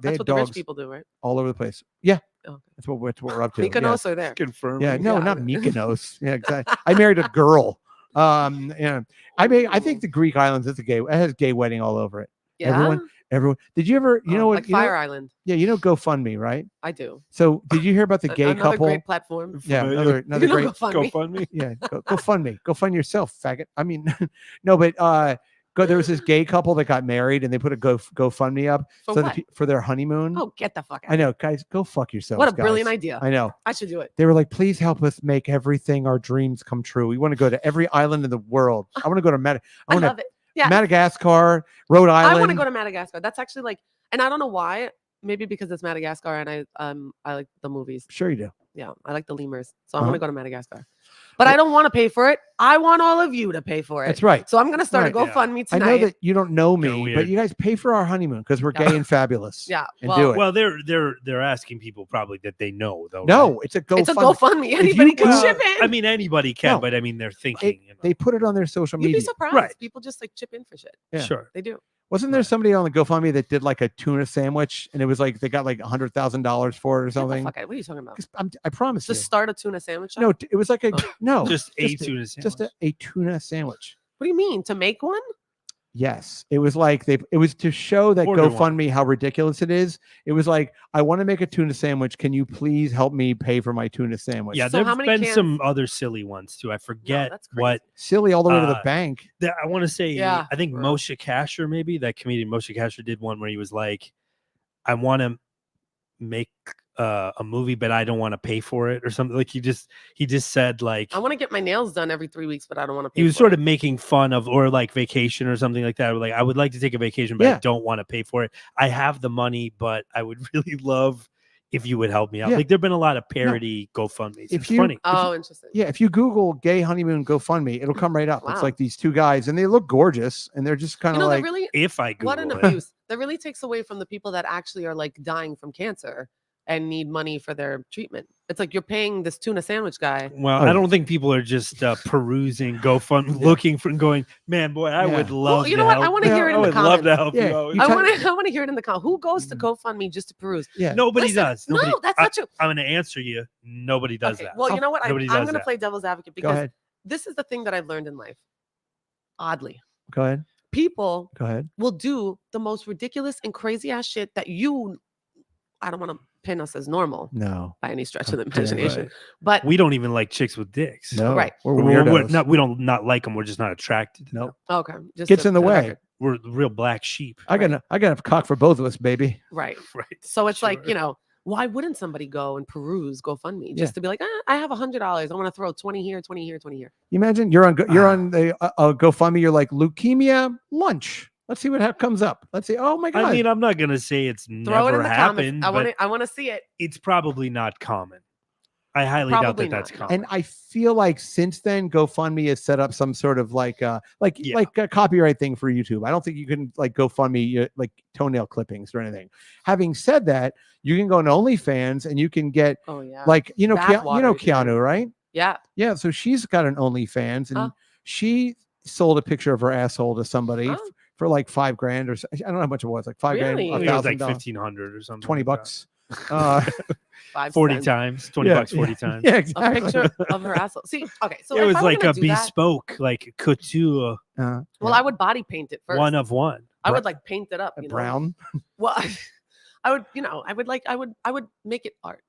dogs the rich people do, right? all over the place. Yeah, okay. that's what we're up to. Mykonos are there. Confirmed. Yeah, no, not Mykonos. Yeah, exactly. I married a girl. Yeah, I think the Greek islands it has gay wedding all over it. Yeah. Everyone. Did you ever? You know what? Like Fire Island. Yeah, GoFundMe, right? I do. So, did you hear about the gay another couple? Great platform. Yeah, another great GoFundMe. Yeah, go fund me. Go fund yourself, faggot. I mean, no, but There was this gay couple that got married, and they put a GoFundMe up for their honeymoon. Oh, get the fuck out! I know, guys, go fuck yourselves. What a brilliant idea! I know. I should do it. They were like, please help us make everything our dreams come true. We want to go to every island in the world. I want to go to I love it. Yeah, Madagascar, Rhode Island. I want to go to Madagascar. That's actually like, and I don't know why. Maybe because it's Madagascar, and I like the movies. Sure you do. Yeah, I like the lemurs, so I'm gonna go to Madagascar. But I don't want to pay for it. I want all of you to pay for it. That's right. So I'm gonna start a GoFundMe tonight. I know that you don't know me, but you guys pay for our honeymoon because we're gay and fabulous. Yeah, and do it. Well, they're asking people probably that they know though. No, right? it's a GoFundMe. It's a GoFundMe. Anybody can chip in. I mean, anybody can, but I mean, they're thinking. They put it on their social media. You'd be surprised. Right. People just like chip in for shit. Yeah. Sure, they do. Wasn't there somebody on the GoFundMe that did like a tuna sandwich, and it was like they got like $100,000 for it or something? What are you talking about? I promise you. Just start a tuna sandwich shop? No, it was like a just a tuna sandwich. Just a tuna sandwich. What do you mean, to make one? Yes, it was like it was to show that GoFundMe how ridiculous it is. It was like, I want to make a tuna sandwich. Can you please help me pay for my tuna sandwich? Yeah, there's been some other silly ones too. I forget what silly all the way to the bank. I want to say, I think Moshe Kasher, maybe that comedian Moshe Kasher did one where he was like, I want to make a movie, but I don't want to pay for it or something. Like he just said like, I want to get my nails done every 3 weeks, but I don't want to pay. He was sort of making fun of, or like vacation or something like that. Like, I would like to take a vacation, but I don't want to pay for it. I have the money, but I would really love if you would help me out. Like there've been a lot of parody GoFundMes. It's funny. Interesting. Yeah, if you Google gay honeymoon GoFundMe, it'll come right up. It's like these two guys, and they look gorgeous, and they're just kind of like, really, if I Google what an abuse. That really takes away from the people that actually are like dying from cancer and need money for their treatment. It's like you're paying this tuna sandwich guy. Well, I don't think people are just perusing GoFundMe, looking for and going, man, boy, I would love. Well, you know what? I want to hear it in the comments. I would love to help you out. I want to hear it in the comments. Who goes to GoFundMe just to peruse? Yeah, nobody does. Nobody, no, that's not true. I'm going to answer you. Nobody does that. Well, you know what? I'm going to play devil's advocate because this is the thing that I've learned in life. Oddly, go ahead. People will do the most ridiculous and crazy ass shit that I don't want to pin us as normal. No. By any stretch of the imagination. Right. But we don't even like chicks with dicks. No. Right. We don't like them. We're just not attracted to them. Okay. Just gets in the way. We're real black sheep. I got a cock for both of us, baby. Right. So it's like, why wouldn't somebody go and peruse GoFundMe just to be like, I have $100. I want to throw 20 here, 20 here, 20 here. You imagine you're on the GoFundMe. You're like, leukemia lunch. Let's see what comes up. Let's see. Oh my God. I mean, I'm not gonna say it's throw never it in the happened. I want to see it. It's probably not common. I highly doubt that that's common. And I feel like since then, GoFundMe has set up some sort of like a copyright thing for YouTube. I don't think you can like GoFundMe like toenail clippings or anything. Having said that, you can go on OnlyFans and you can get Keanu, right? Yeah. Yeah. So she's got an OnlyFans and she sold a picture of her asshole to somebody for like $5,000 or I don't know how much it was, like $5,000. It was like $1,500 or something. $20. 40 times, 20 bucks, 40 times. Yeah, exactly. A picture of her asshole. See, okay, so it was like a bespoke, like couture. Well, I would body paint it first. One of one. I would like paint it up. Brown. Well, I would, I would make it art.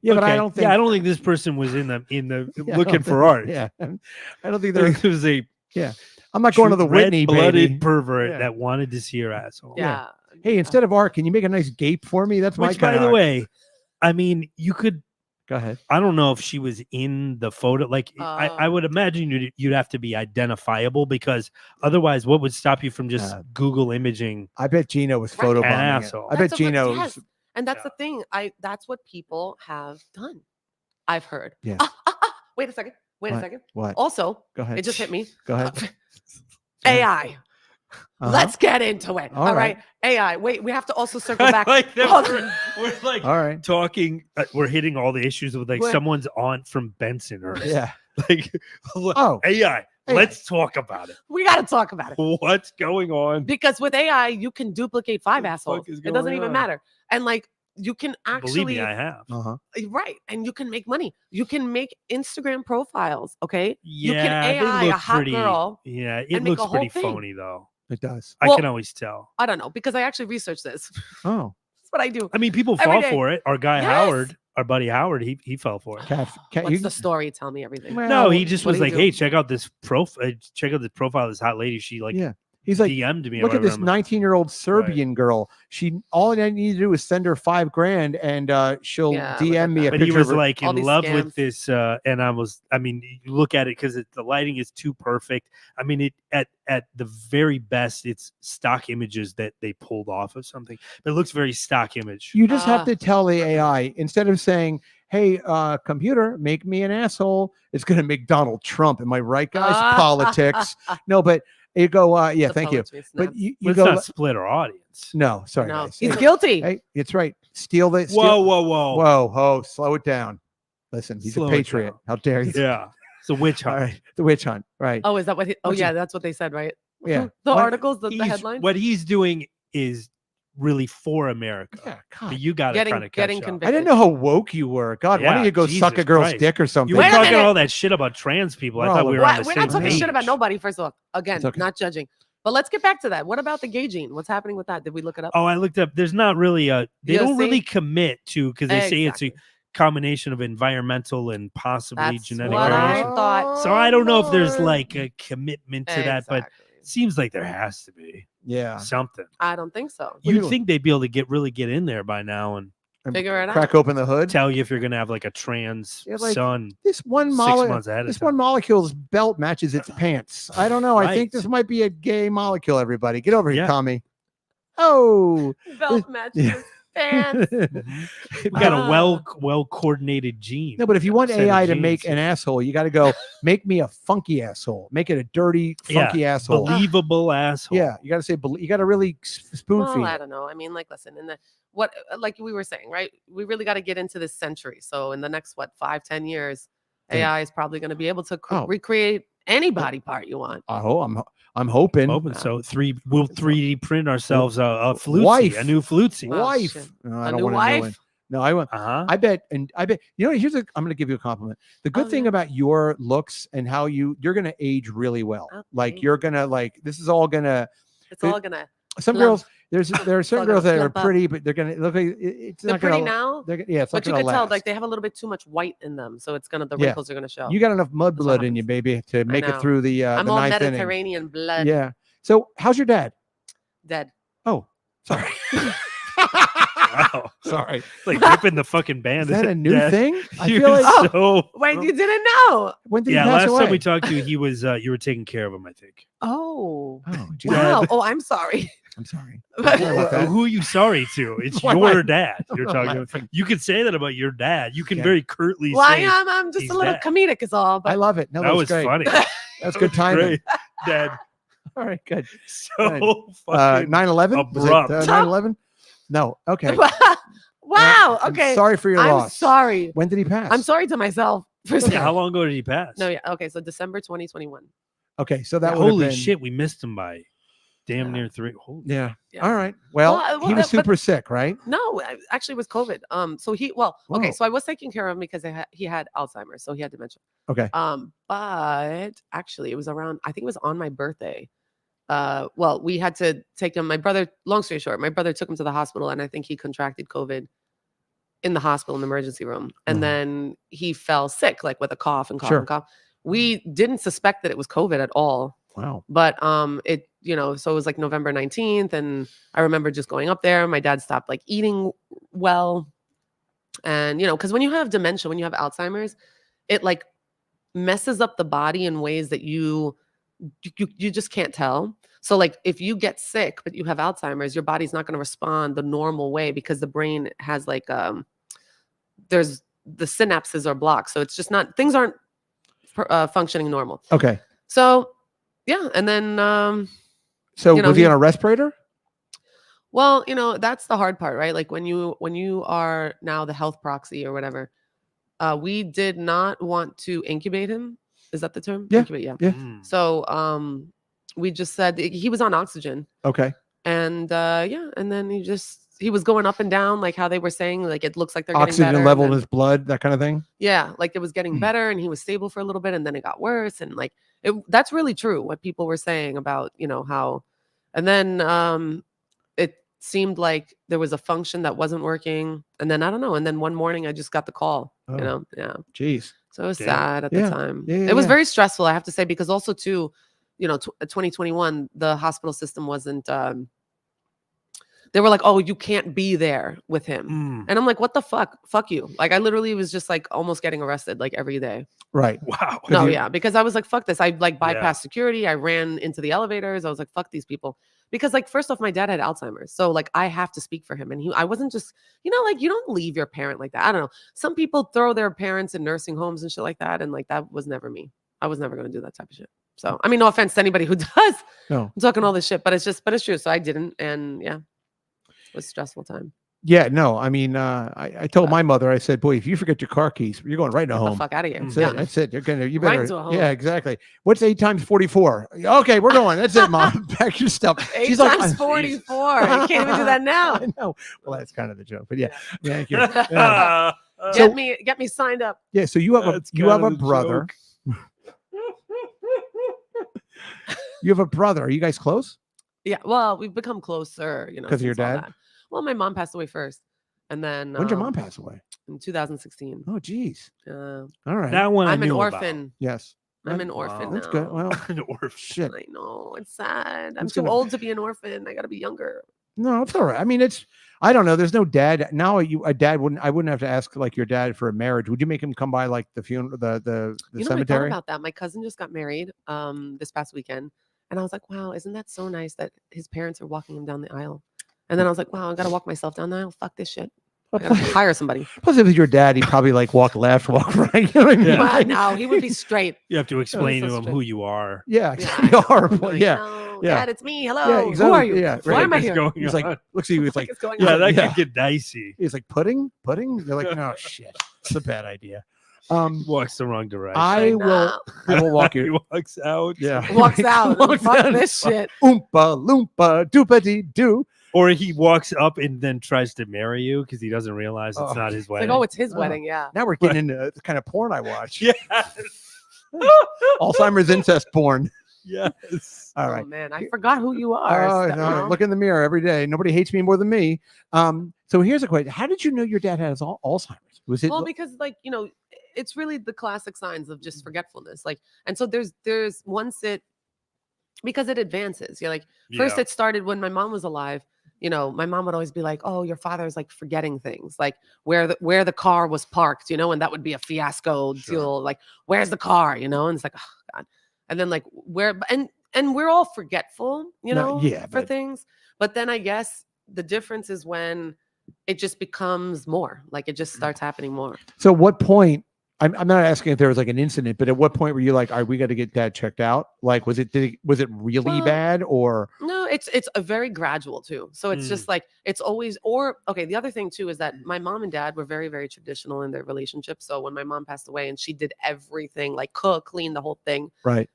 Yeah, but I don't think. Yeah, I don't think this person was in the looking for art. Yeah, I don't think there was a. Yeah, I'm not going to the Whitney blooded pervert that wanted to see your asshole. Yeah. Hey, instead of art, can you make a nice gape for me? That's my kind of art. By the way, I mean, you could. Go ahead. I don't know if she was in the photo. Like, I would imagine you'd have to be identifiable because otherwise, what would stop you from just Google imaging? I bet Gino was photobombing an asshole. I bet Gino. Yes. And that's the thing. That's what people have done. I've heard. Yeah. Wait a second. Wait a second. What? Also, go ahead. It just hit me. Go ahead. AI. Let's get into it. All right. AI. Wait, we have to also circle back. Like we're like all right. talking. We're hitting all the issues with like someone's aunt from Bensonhurst. Yeah. Like, AI. Let's talk about it. We got to talk about it. What's going on? Because with AI, you can duplicate 5 assholes. It doesn't even matter. And like, you can actually. Believe me, I have. Right. And you can make money. You can make Instagram profiles. Okay. Yeah. You can AI a hot girl. Yeah. It looks pretty phony though. It does. I can always tell. I don't know because I actually researched this. Oh. That's what I do. I mean, people fall for it. Our guy Howard, our buddy Howard, he fell for it. What's the story? Tell me everything. Well, no, he just was like, hey, check out this profile. Check out the profile of this hot lady. She like He's like, DM'd me. look at this 19-year-old Serbian girl. All I need to do is send her $5,000 and she'll DM me a but picture. He was of her. like in love with this, and I mean, you look at it because the lighting is too perfect. I mean, it at the very best, it's stock images that they pulled off of something, but it looks very stock image. You just have to tell the AI, instead of saying, hey, computer, make me an asshole, it's going to make Donald Trump. Am I right, guys? Politics. No, but you go, yeah, thank you. But you go, not split our audience. No, sorry, no. guys. He's guilty. Hey, it's right. Steal the. Whoa, slow it down. Listen, he's a patriot. How dare you? Yeah, it's a witch hunt. All right, the witch hunt. Right. Oh, is that what? That's what they said, right? Yeah. The articles, the headline. What he's doing is really for America. Yeah, God. But you got to kind of getting convicted. I didn't know how woke you were. God, why don't you go suck a girl's dick or something? You were talking all that shit about trans people. I thought we were on the same We're not talking page. shit about nobody, first of all. Again, not judging. But let's get back to that. What about the gauging? What's happening with that? Did we look it up? Oh, I looked up. There's not really they don't really commit to, because they say it's a combination of environmental and possibly genetic variation. I thought. So I don't know if there's like a commitment to that, but it seems like there has to be. Yeah. Something. I don't think so. You'd think they'd be able to get in there by now and figure it out. Crack open the hood. Tell you if you're gonna have like a trans son. This one molecule's belt matches its pants. I don't know. I think this might be a gay molecule. Everybody, get over here, Tommy. Oh, belt matches his pants. We got a well coordinated gene. No, but if you want AI to make an asshole, you got to go make me a funky asshole. Make it a dirty, funky asshole, believable asshole. Yeah, you got to say you got to really spoon feed. I don't know. I mean, like, listen, like we were saying, right? We really got to get into this century. So in the next 5-10 years, AI is probably going to be able to recreate any body part you want. I'm hoping. So we'll 3D print ourselves a flutesy, a new flutesy. Wife. No, I don't want wife? to know. No, I want. I bet. I'm going to give you a compliment. The good thing about your looks and how you're going to age really well. Okay. Like you're going to this is all going to. It's all going to. Some girls. There are some girls that are pretty, but they're gonna look like it's they're not pretty gonna. Now. It's but not you can tell last. they have a little bit too much white in them, so it's the wrinkles are gonna show. You got enough mud blood in you, baby, to make it through the. I'm the all ninth Mediterranean inning. blood. Yeah. So how's your dad? Dead. Oh, sorry. Wow. Sorry. It's like ripping the fucking band. Is that a new thing? I feel like wait, you didn't know? When did he pass away? Last time we talked to you, he was you were taking care of him, I think. Oh. Wow. Oh, I'm sorry. I'm sorry. Who are you sorry to? It's your dad you're talking about. You can say that about your dad. You can very curtly say I'm just a little comedic is all. But I love it. No, that was great. funny. That's good timing. Dad. All right, good. So fucking 9/11? abrupt. 9/11? No. Okay. Wow. Okay. I'm sorry for your loss. I'm sorry. When did he pass? I'm sorry to myself. How long ago did he pass? No, yeah. Okay, so December 2021. Okay, so that holy shit, we missed him by damn near 3. Yeah. All right. Well, he was super sick, right? No, actually, it was COVID. So okay. So I was taking care of him because he had Alzheimer's, so he had dementia. Okay. But actually, it was around. I think it was on my birthday. We had to take him. My brother. Long story short, my brother took him to the hospital, and I think he contracted COVID in the hospital in the emergency room, and then he fell sick, like with a cough and cough and cough. We didn't suspect that it was COVID at all. Wow. But it, so it was like November 19th, and I remember just going up there. My dad stopped like eating well, and because when you have dementia, when you have Alzheimer's, it like messes up the body in ways that you just can't tell. So like if you get sick but you have Alzheimer's, your body's not going to respond the normal way because the brain has like there's the synapses are blocked, so it's just not, things aren't functioning normal. Okay. So yeah, and then so was he on a respirator? Well, that's the hard part, right? Like when you are now the health proxy or whatever, we did not want to incubate him. Is that the term? Yeah. Incubate, yeah. Yeah. So we just said he was on oxygen. Okay. And and then he was going up and down, like how they were saying, like it looks like they're oxygen getting better. Level in his blood, that kind of thing. Yeah, like it was getting better, and he was stable for a little bit, and then it got worse, and like that's really true what people were saying about how, and then it seemed like there was a function that wasn't working, and then I don't know, and then one morning I just got the call. Jeez. So it was sad at the time. Yeah, it was very stressful, I have to say, because also too, 2021, the hospital system wasn't. They were like, "Oh, you can't be there with him," and I'm like, "What the fuck? Fuck you!" Like, I literally was just like almost getting arrested like every day. Right. Wow. No, yeah, because I was like, "Fuck this!" I like bypassed security. I ran into the elevators. I was like, "Fuck these people," because like first off, my dad had Alzheimer's, so like I have to speak for him, and I wasn't just like you don't leave your parent like that. I don't know. Some people throw their parents in nursing homes and shit like that, and like that was never me. I was never gonna do that type of shit. So I mean, no offense to anybody who does. No, I'm talking all this shit, but it's true. So I didn't, and yeah. It was a stressful time. Yeah, no, I mean, I told my mother, I said, boy, if you forget your car keys, you're going right to home. Get the fuck out of here. That's it. That's it. You better. Right to a home. Yeah, exactly. What's 8 times 44? Okay, we're going. That's it, Mom. Pack your stuff. 8 times 44. You can't even do that now. I know. Well, that's kind of the joke, but yeah. Thank you. Get me signed up. Yeah. So you have a brother. You have a brother. Are you guys close? Yeah. Well, we've become closer, because of your dad. Well, my mom passed away first, and then when did your mom pass away? In 2016. Oh, geez. All right. That one I'm an orphan. About. Yes. I'm an orphan. That's now. good. Well, an orphan. Shit. I know. It's sad. I'm too old to be an orphan. I got to be younger. No, it's all right. I mean, I don't know. There's no dad now. A dad wouldn't. I wouldn't have to ask like your dad for a marriage. Would you make him come by like the funeral, the cemetery? I thought about that. My cousin just got married this past weekend, and I was like, wow, isn't that so nice that his parents are walking him down the aisle? And then I was like, wow, I gotta walk myself down the aisle. Fuck this shit. I gotta hire somebody. Plus, if it was your dad, he'd probably like walk left, walk right. You know what I mean? Well, no, he would be straight. You have to explain to him who you are. Yeah, you are. Yeah. No, Dad, it's me. Hello. Yeah, exactly. Who are you? Yeah, Why am I here? He's like, looks at you. It's like, that could get dicey. He's like, pudding. You're like, no shit. It's a bad idea. Walks the wrong direction. I will walk you. He walks out. Yeah. Walks out. Fuck this shit. Oompa loompa doopity doo. Or he walks up and then tries to marry you because he doesn't realize it's not his wedding. Like, it's his wedding. Yeah. Now we're getting into the kind of porn I watch. Yes. Alzheimer's incest porn. Yes. All right. Oh, man, I forgot who you are. No, look in the mirror every day. Nobody hates me more than me. So here's a question: how did you know your dad has Alzheimer's? Was it? Well, because it's really the classic signs of just forgetfulness. Like, and so there's once it, because it advances. You're like, first it started when my mom was alive. My mom would always be like, "Oh, your father's like forgetting things, like where the car was parked, and that would be a fiasco deal. Like, where's the car, and it's like, oh God." And then like and we're all forgetful, for things. But then I guess the difference is when it just becomes more, like it just starts happening more. So what point? I'm not asking if there was like an incident, but at what point were you like, all right, we got to get dad checked out? Like, was it really bad or? No, it's a very gradual too. So it's just like, it's always, the other thing too, is that my mom and dad were very, very traditional in their relationship. So when my mom passed away and she did everything, like cook, clean, the whole thing. Right.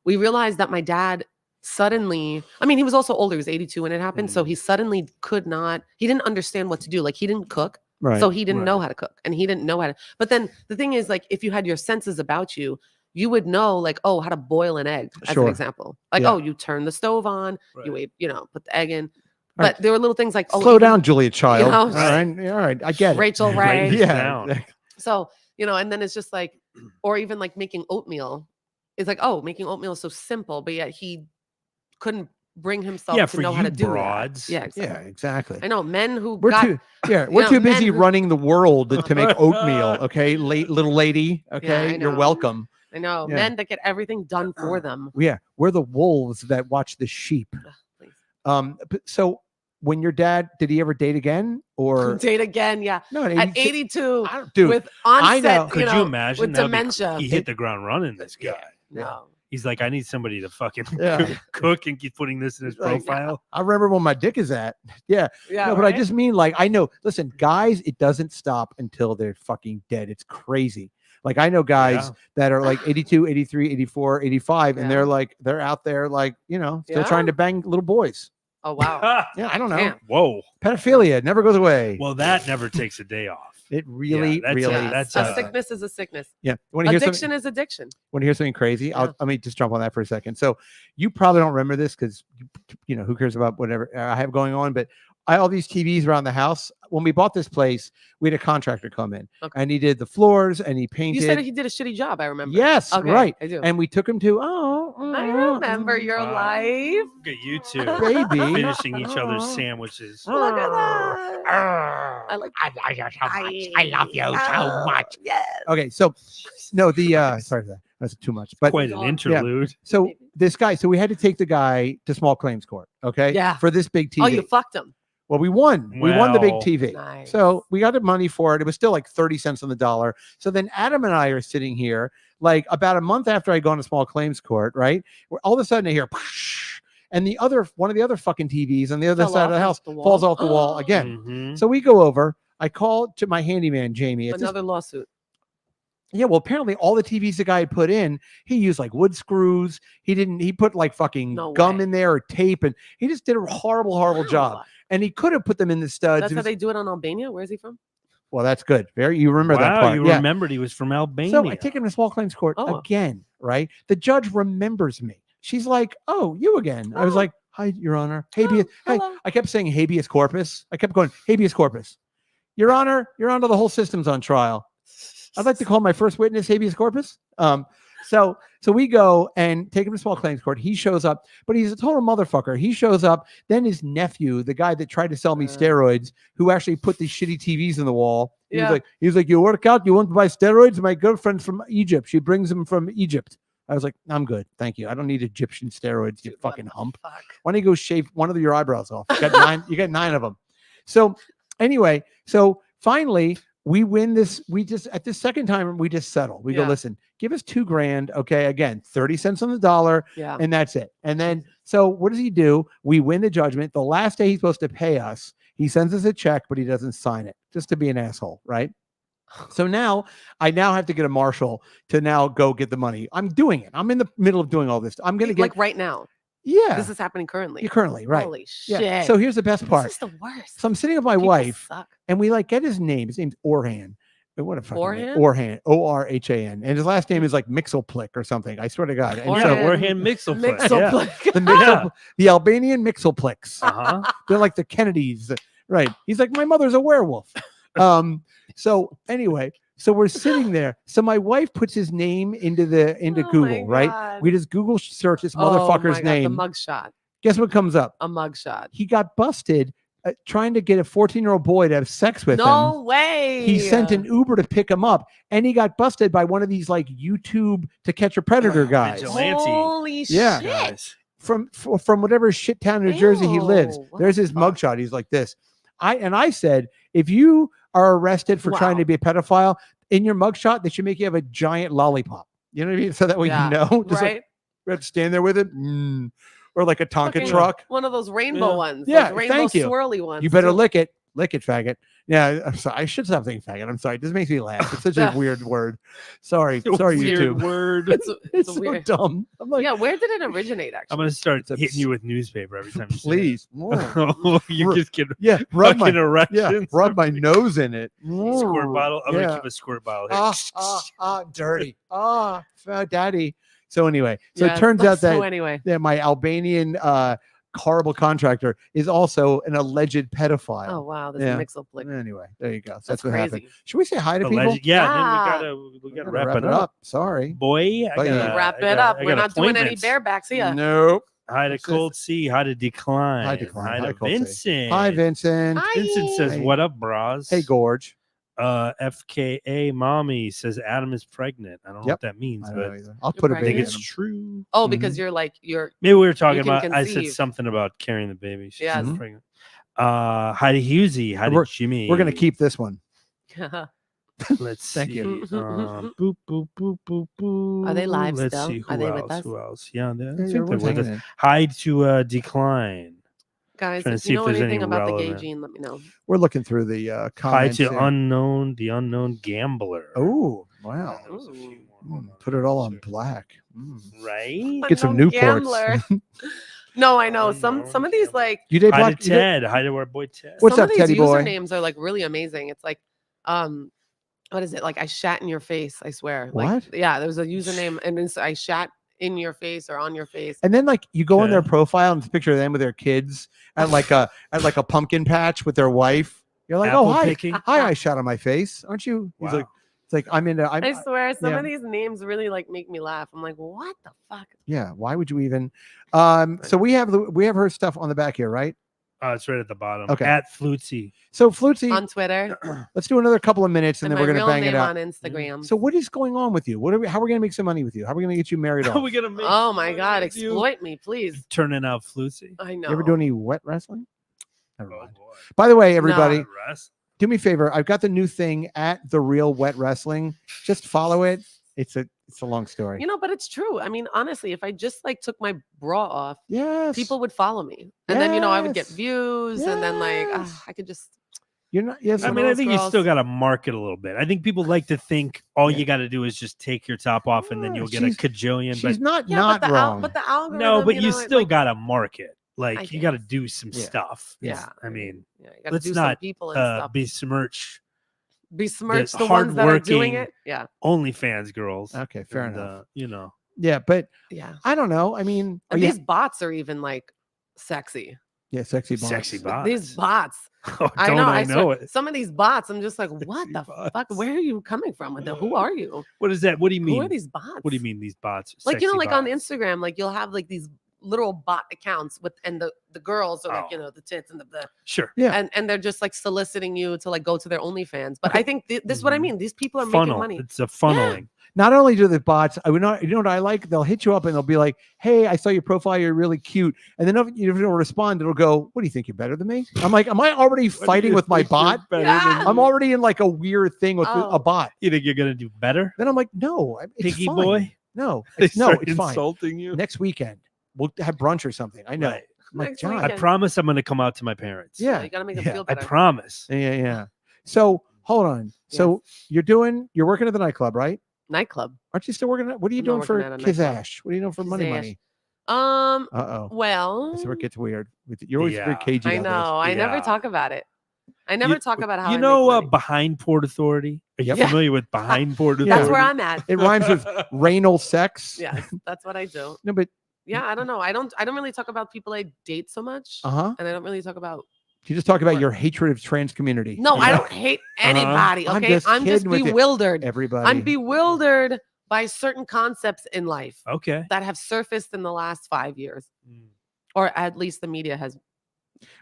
We realized that my dad suddenly, he was also older, he was 82 when it happened. So he suddenly he didn't understand what to do. Like he didn't cook. Right. So he didn't know how to cook and he didn't know how to, but then the thing is, like, if you had your senses about you, you would know, like, how to boil an egg as an example. Like, you turn the stove on, you wait, put the egg in. But there were little things like, slow down, Julia Child. All right. I get it. Rachel, right? Yeah. So, and then it's just like, or even like making oatmeal. It's like, making oatmeal is so simple, but yet he couldn't bring himself to know how to do it. Yeah, exactly. I know men who we're too busy running the world to make oatmeal. Okay, little lady. Okay, you're welcome. I know men that get everything done for them. Yeah, we're the wolves that watch the sheep. So when your dad, did he ever date again or date again? Yeah, no, at 82, dude, with onset. Could you imagine with dementia? He hit the ground running. This guy. No. He's like, I need somebody to fucking cook and keep putting this in his profile. I remember when my dick is at. Yeah. No, but I just mean, like, I know, listen, guys, it doesn't stop until they're fucking dead. It's crazy. Like, I know guys that are like 82, 83, 84, 85, and they're out there, like, still trying to bang little boys. Oh, wow. Yeah, I don't know. Damn. Whoa. Pedophilia never goes away. Well, that never takes a day off. It really, that's a sickness is a sickness. Yeah. Addiction is addiction. Want to hear something crazy? Let me just jump on that for a second. So you probably don't remember this because, who cares about whatever I have going on, but all these TVs around the house. When we bought this place, we had a contractor come in and he did the floors and he painted. You said he did a shitty job. I remember. Yes, right. I do. And we took him to, I remember your life. Look at you two, baby, finishing each other's sandwiches. Look at that. I like. I love you so much. Yes. Okay, so no, sorry for that. That's too much, but Quite an interlude. So this guy, so we had to take the guy to small claims court. Okay, Yeah, for this big TV. Oh, you fucked him. Well, we won. We won the big TV. Nice. So we got the money for it. It was still like 30 cents on the dollar. So then Adam and I are sitting here, like about a month after I go into small claims court, right? Where all of a sudden I hear, and one of the other fucking TVs on the other side of the house falls off the wall again. Mm-hmm. So we go over. I call to my handyman, Jamie. It's another lawsuit. Yeah, well, apparently all the TVs the guy had put in, he used like wood screws. He put like fucking gum in there or tape, and he just did a horrible job. And he could have put them in the studs. That's how they do it on Albania. Where is he from? Well, that's good. You remember that part. You remembered he was from Albania. So I take him to small claims court again, right? The judge remembers me. She's like, "Oh, you again." I was like, "Hi, Your Honor. Habeas." Hey, I kept saying habeas corpus. I kept going habeas corpus. Your Honor, the whole system's on trial. I'd like to call my first witness habeas corpus. So we go and take him to small claims court. He shows up, but he's a total motherfucker. He shows up. Then his nephew, the guy that tried to sell me steroids, who actually put these shitty TVs in the wall. He was like, you work out, you want to buy steroids? My girlfriend's from Egypt. She brings them from Egypt. I was like, I'm good. Thank you. I don't need Egyptian steroids, you fucking hump. Why don't you go shave one of your eyebrows off? You got nine of them. So anyway, finally, we win this. We just, at this second time, we just settle. We go, listen, give us $2,000. Okay. Again, 30 cents on the dollar. Yeah. And that's it. And then, so what does he do? We win the judgment. The last day he's supposed to pay us, he sends us a check, but he doesn't sign it just to be an asshole. Right. So now I have to get a marshal to now go get the money. I'm doing it. I'm in the middle of doing all this. I'm going to get like right now. Yeah. This is happening currently. You're currently, right. Holy shit. Yeah. So here's the best part. This is the worst. So I'm sitting with my wife and we like get his name. His name's Orhan. What a fucking name. Orhan. Orhan. And his last name is like Mixelplick or something. I swear to God. And Orhan Mixelplick. The Albanian Mixelplicks. They're like the Kennedys. Right. He's like, my mother's a werewolf. So anyway, so we're sitting there. So my wife puts his name into Google, right? We just Google search this motherfucker's name. The mugshot. Guess what comes up? A mugshot. He got busted trying to get a 14-year-old boy to have sex with him. No way. He sent an Uber to pick him up, and he got busted by one of these like YouTube To Catch a Predator guys. Vigilante. Holy shit. Guys. From whatever shit town in New Jersey he lives. There's his mugshot. He's like this. I said, if you are arrested for trying to be a pedophile, in your mugshot, they should make you have a giant lollipop. You know what I mean? So that way you know. Just right. We have to stand there with it. Or like a Tonka truck. One of those rainbow ones. Yeah, those rainbow swirly ones. You better lick it. Lick it, faggot. Yeah, I'm sorry. I should stop saying faggot. I'm sorry. This makes me laugh. It's such a weird word. Sorry, YouTube. Word. It's so weird. Dumb. I'm like, where did it originate? Actually, I'm gonna start hitting you with newspaper every time. Please, you just get rub my erections. Rub my nose in it. Squirt bottle. I'm gonna keep a squirt bottle. Dirty. Daddy. So anyway, it turns out that my Albanian horrible contractor is also an alleged pedophile. Oh wow, this Mixelplick. Anyway, there you go. So that's what crazy. happened. Should we say hi to people? Yeah, then we gotta wrap it up. Sorry, boy. Wrap it up. We're not doing any barebacks here. Nope. Hi to Cold C. Hi to Decline. Hi to Vincent. Hi, Vincent. Hi. Vincent says, "What up, bras?" Hey, Gorge. FKA Mommy says Adam is pregnant. I don't know what that means, but I'll put it. I think it's true. Oh, because you're maybe we were talking about. I said something about carrying the baby. She's pregnant. Hi to Husey. Hi to Jimmy. We're gonna keep this one. Let's Thank see. you. Boop, boop, boop, boop, boop. Are they live Let's still? see. Are they with us? Who else? Yeah, I think they're they're with us. in. Hi to Decline. Guys, if you know anything about the gay gene, let me know. We're looking through the comments. Hi to the unknown gambler. Oh, wow. Put it all on black. Right? Get some Newports. No, I know. Some of these like you did Hi to Ted. Hi to our boy Ted. What's up, Teddy boy? Some of these usernames are like really amazing. It's like what is it? Like I shat in your face, I swear. What? Like, yeah, there was a username and it's I shat in your face or on your face. And then like you go on their profile and it's a picture of them with their kids at like a pumpkin patch with their wife. You're like, Apple oh hi, picking. hi, I shot on my face, aren't you? He's like, it's like I'm into. I swear, some of these names really like make me laugh. I'm like, what the fuck? Yeah, why would you even? So we have her stuff on the back here, right? It's right at the bottom. Okay. At Flutzy. So Flutzy on Twitter. Let's do another couple of minutes, and then we're gonna bang it out on Instagram. So what is going on with you? How are we gonna make some money with you? How are we gonna get you married off? How are we gonna make? Oh my God! Exploit me, please. Turning out Flutzy. I know. You ever do any wet wrestling? Never mind. By the way, everybody. No. Do me a favor. I've got the new thing at The Real Wet Wrestling. Just follow it. It's a long story. You know, but it's true. I mean, honestly, if I just like took my bra off, yes, people would follow me, and then I would get views, and then like I could just. You're not. Yes, I mean, I think you still got to market a little bit. I think people like to think all you got to do is just take your top off, and then you'll get a cajillion. She's not but wrong. But the algorithm. No, but you still got to market. Like you got to do some Yeah. stuff. Yeah. I mean, let's not some people and stuff. besmirch the ones that are doing it. Yeah. OnlyFans girls. Okay, fair enough. You know. Yeah, but yeah, I don't know. I mean, these bots are even like sexy. Yeah, sexy bots. Sexy bots. These bots. Oh, I know it. Some of these bots, I'm just like, what the fuck? Where are you coming from? Who are you? What is that? What do you mean? Who are these bots? What do you mean these bots? Like, Sexy like bots? on Instagram, like you'll have like these little bot accounts and the girls are like, the tits and the sure. Yeah. And they're just like soliciting you to like go to their OnlyFans. But I think this is what I mean. These people are making money. It's a funneling. Not only do the bots, you know what I like? They'll hit you up and they'll be like, "Hey, I saw your profile. You're really cute." And then if you don't respond, it'll go, "What do you think? You're better than me?" I'm like, "Am I already fighting with my bot? I'm already in like a weird thing with a bot. You think you're gonna do better?" Then I'm like, "No, it's Piggy fine. boy. No, it's fine. Insulting you next weekend. We'll have brunch or something. I know." Right. I'm like, John, I promise I'm going to come out to my parents. Yeah. You got to make them feel better. I promise. Yeah. So hold on. Yes. So you're working at the nightclub, right? Nightclub. Aren't you still working at? What are you doing for Kizash? What are you doing for money? Well, this is where it gets weird. You're always very cagey. I know. I never talk about it. I never talk about how you know Behind Port Authority. Are you familiar with Behind Port Authority? That's where I'm at. It rhymes with ranal sex. Yes, that's what I do. No, but yeah, I don't know. I don't really talk about people I date so much. And I don't really talk about. You just talk about your hatred of trans community. No, I don't hate anybody. Okay, I'm just bewildered. Everybody. I'm bewildered by certain concepts in life. Okay. That have surfaced in the last 5 years, or at least the media has.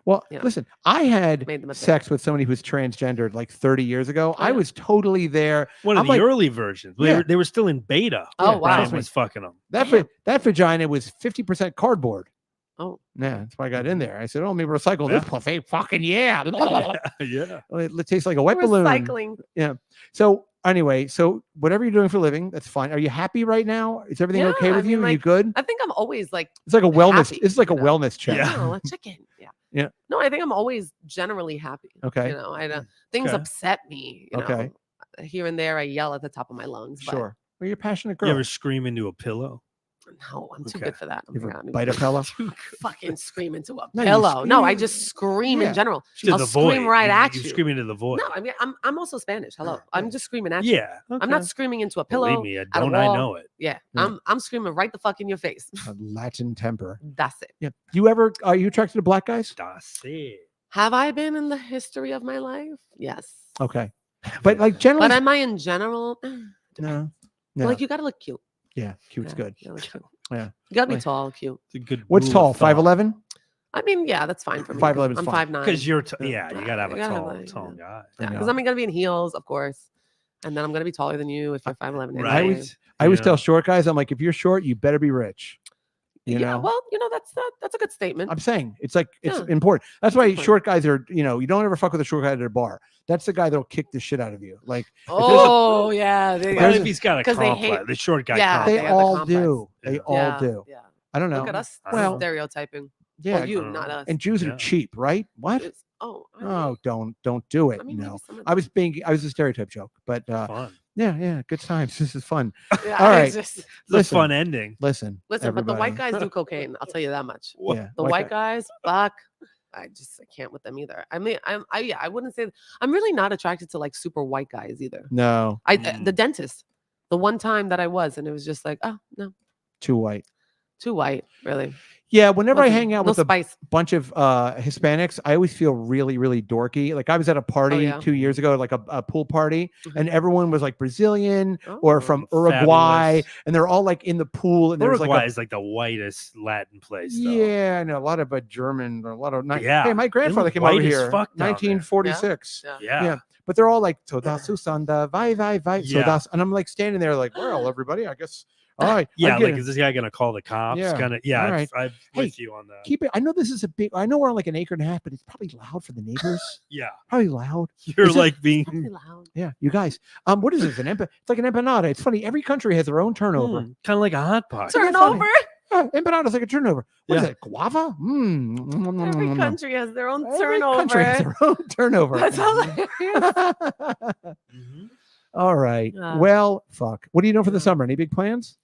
Well, listen, I had sex with somebody who was transgendered like 30 years ago. I was totally there. One of the early versions. They were still in beta. Oh, wow. Brian was fucking them. That vagina was 50% cardboard. Oh. Yeah, that's why I got in there. I said, "Oh, maybe recycle this puffy." Fucking yeah. Yeah. It tastes like a wet balloon. Recycling. Yeah. So anyway, whatever you're doing for a living, that's fine. Are you happy right now? Is everything okay with you? Are you good? I think I'm always like. It's like a wellness. Happy, it's like a wellness check. Yeah. No, let's check in. Yeah. Yeah. No, I think I'm always generally happy. Okay. You know, things upset me. You know, here and there, I yell at the top of my lungs. Sure. Well, you're a passionate girl. You ever scream into a pillow? No, I'm too good for that. You ever bite a pillow? Fucking scream into a pillow. No, I just scream in general. I'll scream right at you. You scream into the void. No, I mean I'm also Spanish. Hello, I'm just screaming at you. Yeah, I'm not screaming into a pillow. Believe me, I know it. Yeah, I'm screaming right the fuck in your face. A Latin temper. That's it. Yeah. Are you attracted to black guys? That's it. Have I been in the history of my life? Yes. Okay, but like generally. But am I in general? No. Like you gotta look cute. Yeah, cute's good. Yeah. You gotta be tall, cute. It's a good. What's tall? 5'11"? I mean, yeah, that's fine for me. 5'11" is I'm fine. 5'9". Because you're, you gotta have a tall guy. Yeah, because I'm gonna be in heels, of course, and then I'm gonna be taller than you if you're 5'11". Right. I always tell short guys, I'm like, if you're short, you better be rich. You know? Well, that's a good statement. I'm saying it's like it's important. That's why short guys are, you don't ever fuck with a short guy at a bar. That's the guy that'll kick the shit out of you. Like, yeah, if he's got a complex, the short guy. Yeah, they all do. They all do. Yeah. I don't know. Look at us stereotyping. Yeah, well, you, not us. And Jews are cheap, right? What? Don't do it. No, I was a stereotype joke, but fun. Yeah, good times. This is fun. Yeah, all right, it's a fun ending. Listen, but the white guys do cocaine. I'll tell you that much. Yeah, the white guys, fuck. I can't with them either. I mean, I wouldn't say I'm really not attracted to like super white guys either. No, the dentist, the one time that I was, and it was just like, oh no, too white, really. Yeah, whenever I Nothing- hang out no with a spice. bunch of Hispanics, I always feel really, really dorky. Like I was at a party 2 years ago, like a pool party, and everyone was like Brazilian or from Uruguay, and they're all like in the pool. And Uruguay is like the whitest Latin place. Though. Yeah, I know a lot of German, a lot of yeah. Hey, my grandfather came over here, 1946. Yeah. But they're all like Todas Susanda, vai vai vai, Todas, and I'm like standing there like, well, everybody, I guess. All right. Yeah, like is this guy gonna call the cops? Yeah. Kind of. Yeah. All right. I'm with you on that. Keep it. I know this is a big. I know we're on like an acre and a half, but it's probably loud for the neighbors. Yeah. Probably loud. You're like being loud. Yeah, you guys. What is this? It's like an empanada. It's funny. Every country has their own turnover. kind of like a hot pot. Turnover. Empanada's like a turnover. What is it? Guava? Every country has their own Every turnover. country has their own turnover. That's hilarious. All right. Well, fuck. What are you doing for the Yeah. summer? Any big plans?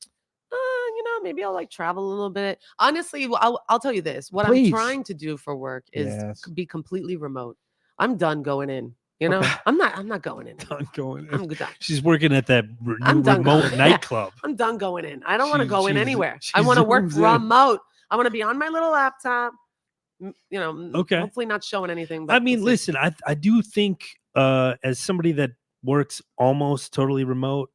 Maybe I'll like travel a little bit. Honestly, I'll tell you this. What Please. I'm trying to do for work is be completely remote. I'm done going in. You know, I'm not going in. Done going in. I'm done. She's working at that I'm done remote going. nightclub. I'm done going in. I don't want to go in She's- anywhere. she I want to work zooms in. remote. I want to be on my little laptop. Okay. Hopefully not showing anything. But I mean, we'll see. listen, I do think as somebody that works almost totally remote,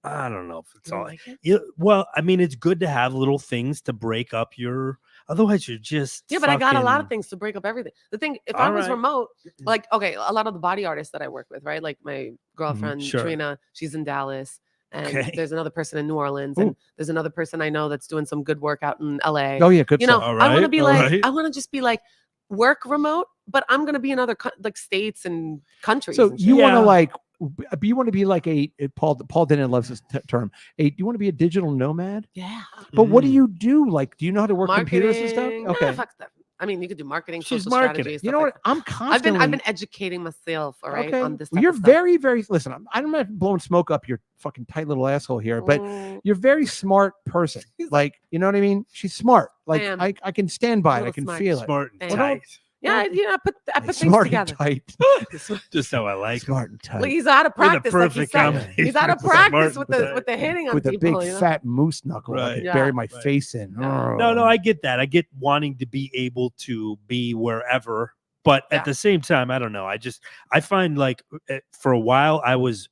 I don't know if it's You don't all. like it? Yeah, well, I mean, it's good to have little things to break up your. Otherwise, you're just Yeah, but I got a lot of fucking- things to break up everything. The thing, if All I was right. remote, like, okay, a lot of the body artists that I work with, right? Like my girlfriend, Sure. Trina, she's in Dallas. And Okay. there's another person in New Orleans. Ooh. And there's another person I know that's doing some good work out in LA. Oh yeah, good. You know, stuff. All I want to right, be all like, right. I want to just be like, work remote, but I'm going to be in other like states and countries. So and you shit. want to Yeah. like, you want to be like a Paul Dinin loves this term. Do you want to be a digital nomad? Yeah. But what do you do? Like, do you know how to work computers and stuff? Marketing. Okay. Nah, fuck that. I mean, you could do marketing, She's social marketing. strategy, You stuff know like what? that. I'm constantly. I've been educating myself, all right, Okay. on this. Well, Type you're of stuff. very, very. Listen, I'm not blowing smoke up your fucking tight little asshole here, but you're a very smart person. Like, you know what I mean? She's smart. Like, am. I can stand by it. I Little can smart. feel it. Smart and Well, tight. Yeah, I put things Smart together. and tight. Just how I like 'em. Smart and tight. Look, he's out of We're the practice. Like he perfect said. combination He's out of of smart practice and with tight. the hitting on With a people. big you know? fat moose knuckle, I Right. could Yeah. bury my Right. face in. Yeah. No, I get that. I get wanting to be able to be wherever, but Yeah. at the same time, I don't know. I find like for a while I was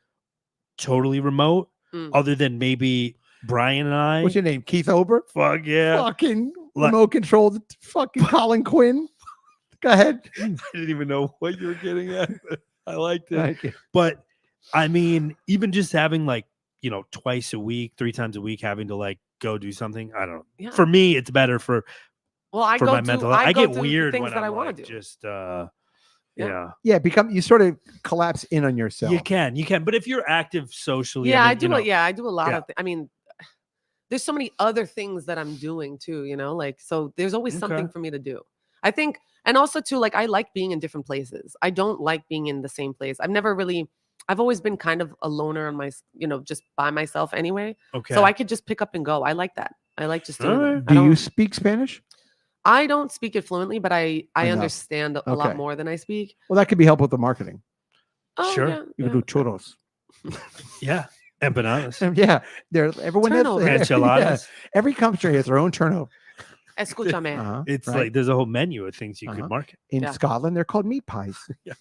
totally remote, other than maybe Brian and I. What's your name? Keith Ober? Fuck yeah. Fucking Like- remote controlled fucking Colin Quinn. Go ahead. I didn't even know what you were getting at. I liked it. Thank you. But I mean, even just having like, twice a week, 3 times a week, having to like go do something. I don't know. Yeah. For me, it's better for I my go mental do. health. I go get do the weird things when that I I'm want like, to do. just Yeah. Yeah, you sort of collapse in on yourself. you can. But if you're active socially, Yeah, I mean, I do a lot Yeah. of. I mean, there's so many other things that I'm doing too. Like, so there's always something Okay. for me to do. I think, and also too, like I like being in different places. I don't like being in the same place. I've always been kind of a loner on my, just by myself anyway. Okay. So I could just pick up and go. I like that. I like just doing Alright. that. I Do you don't- speak Spanish? I don't speak it fluently, but I Enough. understand a Okay. lot more than I speak. Well, that could be help with the marketing. Oh, Sure. yeah, You yeah. could do churros. yeah, empanadas, Yeah, everyone has Turnover. enchiladas. every country has their own turnover. Escúchame. Uh-huh, It's right? like there's a whole menu of things you Uh-huh. could market. In Yeah. Scotland, they're called meat pies. Yes.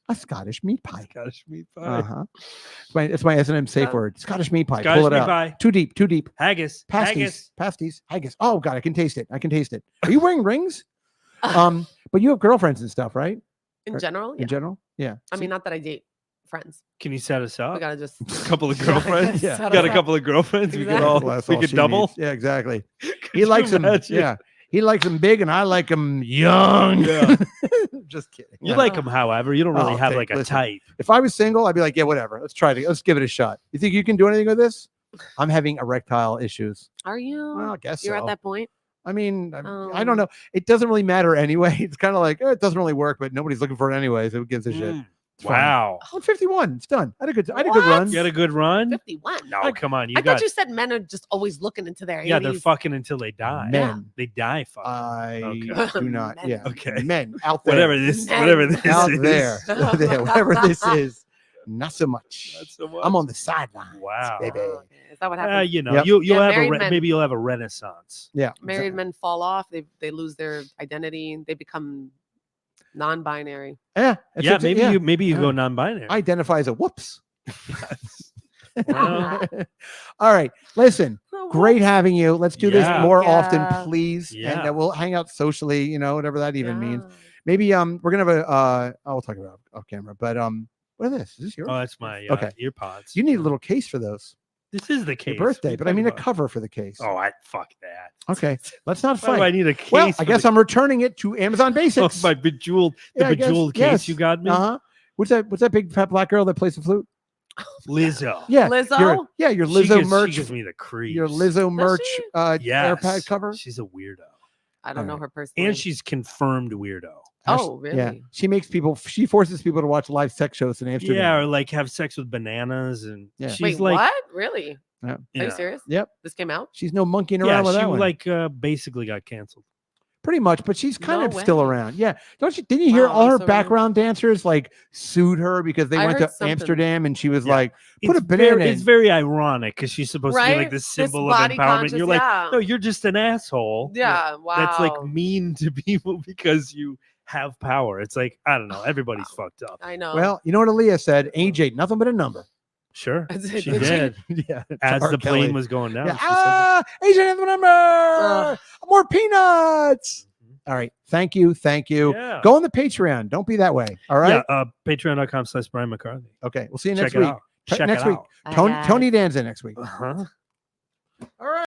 A Scottish meat pie. Scottish meat pie. Uh-huh. It's my S&M safe word. Scottish meat pie. Scottish Pull it meat out. pie. Too deep. Haggis. Pasties. Haggis. Oh God, I can taste it. Are you wearing rings? But you have girlfriends and stuff, right? In general, yeah. In general, yeah. I mean, not that I date friends. Can you set us We up? gotta just. A couple of Yeah, girlfriends. yeah. Set Got us a up. couple of girlfriends. We could Exactly. all. Well, that's we all could she double. needs. Yeah, exactly. Could He you likes them. imagine? Yeah, he likes them big, and I like them young. Yeah. Just kidding. You like them, however. You don't really Oh, have okay, like a listen. type. If I was single, I'd be like, yeah, whatever. Let's give it a shot. You think you can do anything with this? I'm having erectile issues. Are you? Well, I guess You're so. at that point. I mean, I don't Oh. know. It doesn't really matter anyway. It's kind of like it doesn't really work, but nobody's looking for it anyway. So who gives a shit? Mm. It's fine. Wow. I'm 51. It's done. I had a good What? run. You had a good run? 51. No, come on. You I got thought you said men are just always looking into their 80s. Yeah, they're fucking until they die. Men. They die fucking. I Okay. do not. Men. Yeah. Okay. Men out there. whatever this Men. Out is. there. Whatever this is. Not so much. Not so much. I'm on the sideline. Wow. Baby. Oh, okay. Is that what happens? You know, Yep. you'll Yeah, have married men. maybe you'll have a renaissance. Yeah. Married men fall off. They lose their identity. They become non-binary. Yeah. Yeah, maybe you Yeah. go non-binary. I identify as a whoops. Well, All right. Listen, great having you. Let's do this Yeah. more Yeah. often, please. Yeah. And we'll hang out socially, you know, whatever that even means. Yeah. Maybe we're gonna have I'll talk about it off camera, but what is this? Is this yours? oh, that's my Okay. ear pods. You need a little case for those. This is the case. Your birthday, What but are I you mean a talking cover for the case. about? Oh, I fuck that. Okay. Let's not Why do I fight. need a case? Well, I for guess the- I'm returning it to Amazon Oh, Basics. my bejeweled, Yeah, I guess. bejeweled case Yes. you got me. Uh-huh. What's that big fat black girl that plays the flute? Lizzo. Yeah. Lizzo? Your She Lizzo gives- merch. She gives me the creeps. Your Lizzo merch she? Yes. AirPad cover. She's a weirdo. I don't know Alright. her personally. And she's confirmed weirdo. Oh, really? Yeah. She forces people to watch live sex shows in Amsterdam. Yeah, or like have sex with bananas, and Yeah. she's Wait, like, what? Really? Yeah. Are yeah. you serious? Yep. This came out? She's no monkeying Yeah, around with she that one. like basically got canceled. Pretty much, but she's kind No of still way. around. Yeah. Didn't you hear Wow, all I'm her so background dancers like sued her because they I went to heard something. Amsterdam and she was Yeah. like, put It's a banana It's in. very ironic because she's supposed to be like Right? this This symbol of body empowerment. conscious, You're like, yeah. no, you're just an asshole. Yeah. Wow. That's like mean to people because you have power. It's like, I don't know. Everybody's fucked up. I know. Well, you know what Aaliyah said? Age ain't nothing but a number. Sure. Did She she? did. Yeah. As R. the plane Kelly. was going down. Yeah. she said Age ain't nothing but a number. More peanuts. All right. Thank you. Thank you. Yeah. Go on the Patreon. Don't be that way. All right. Yeah. Patreon.com/Brian McCarthy. Okay. We'll see you Check next it week. out. Check Next it week. out. Tony Danza next week. Uh-huh. All right.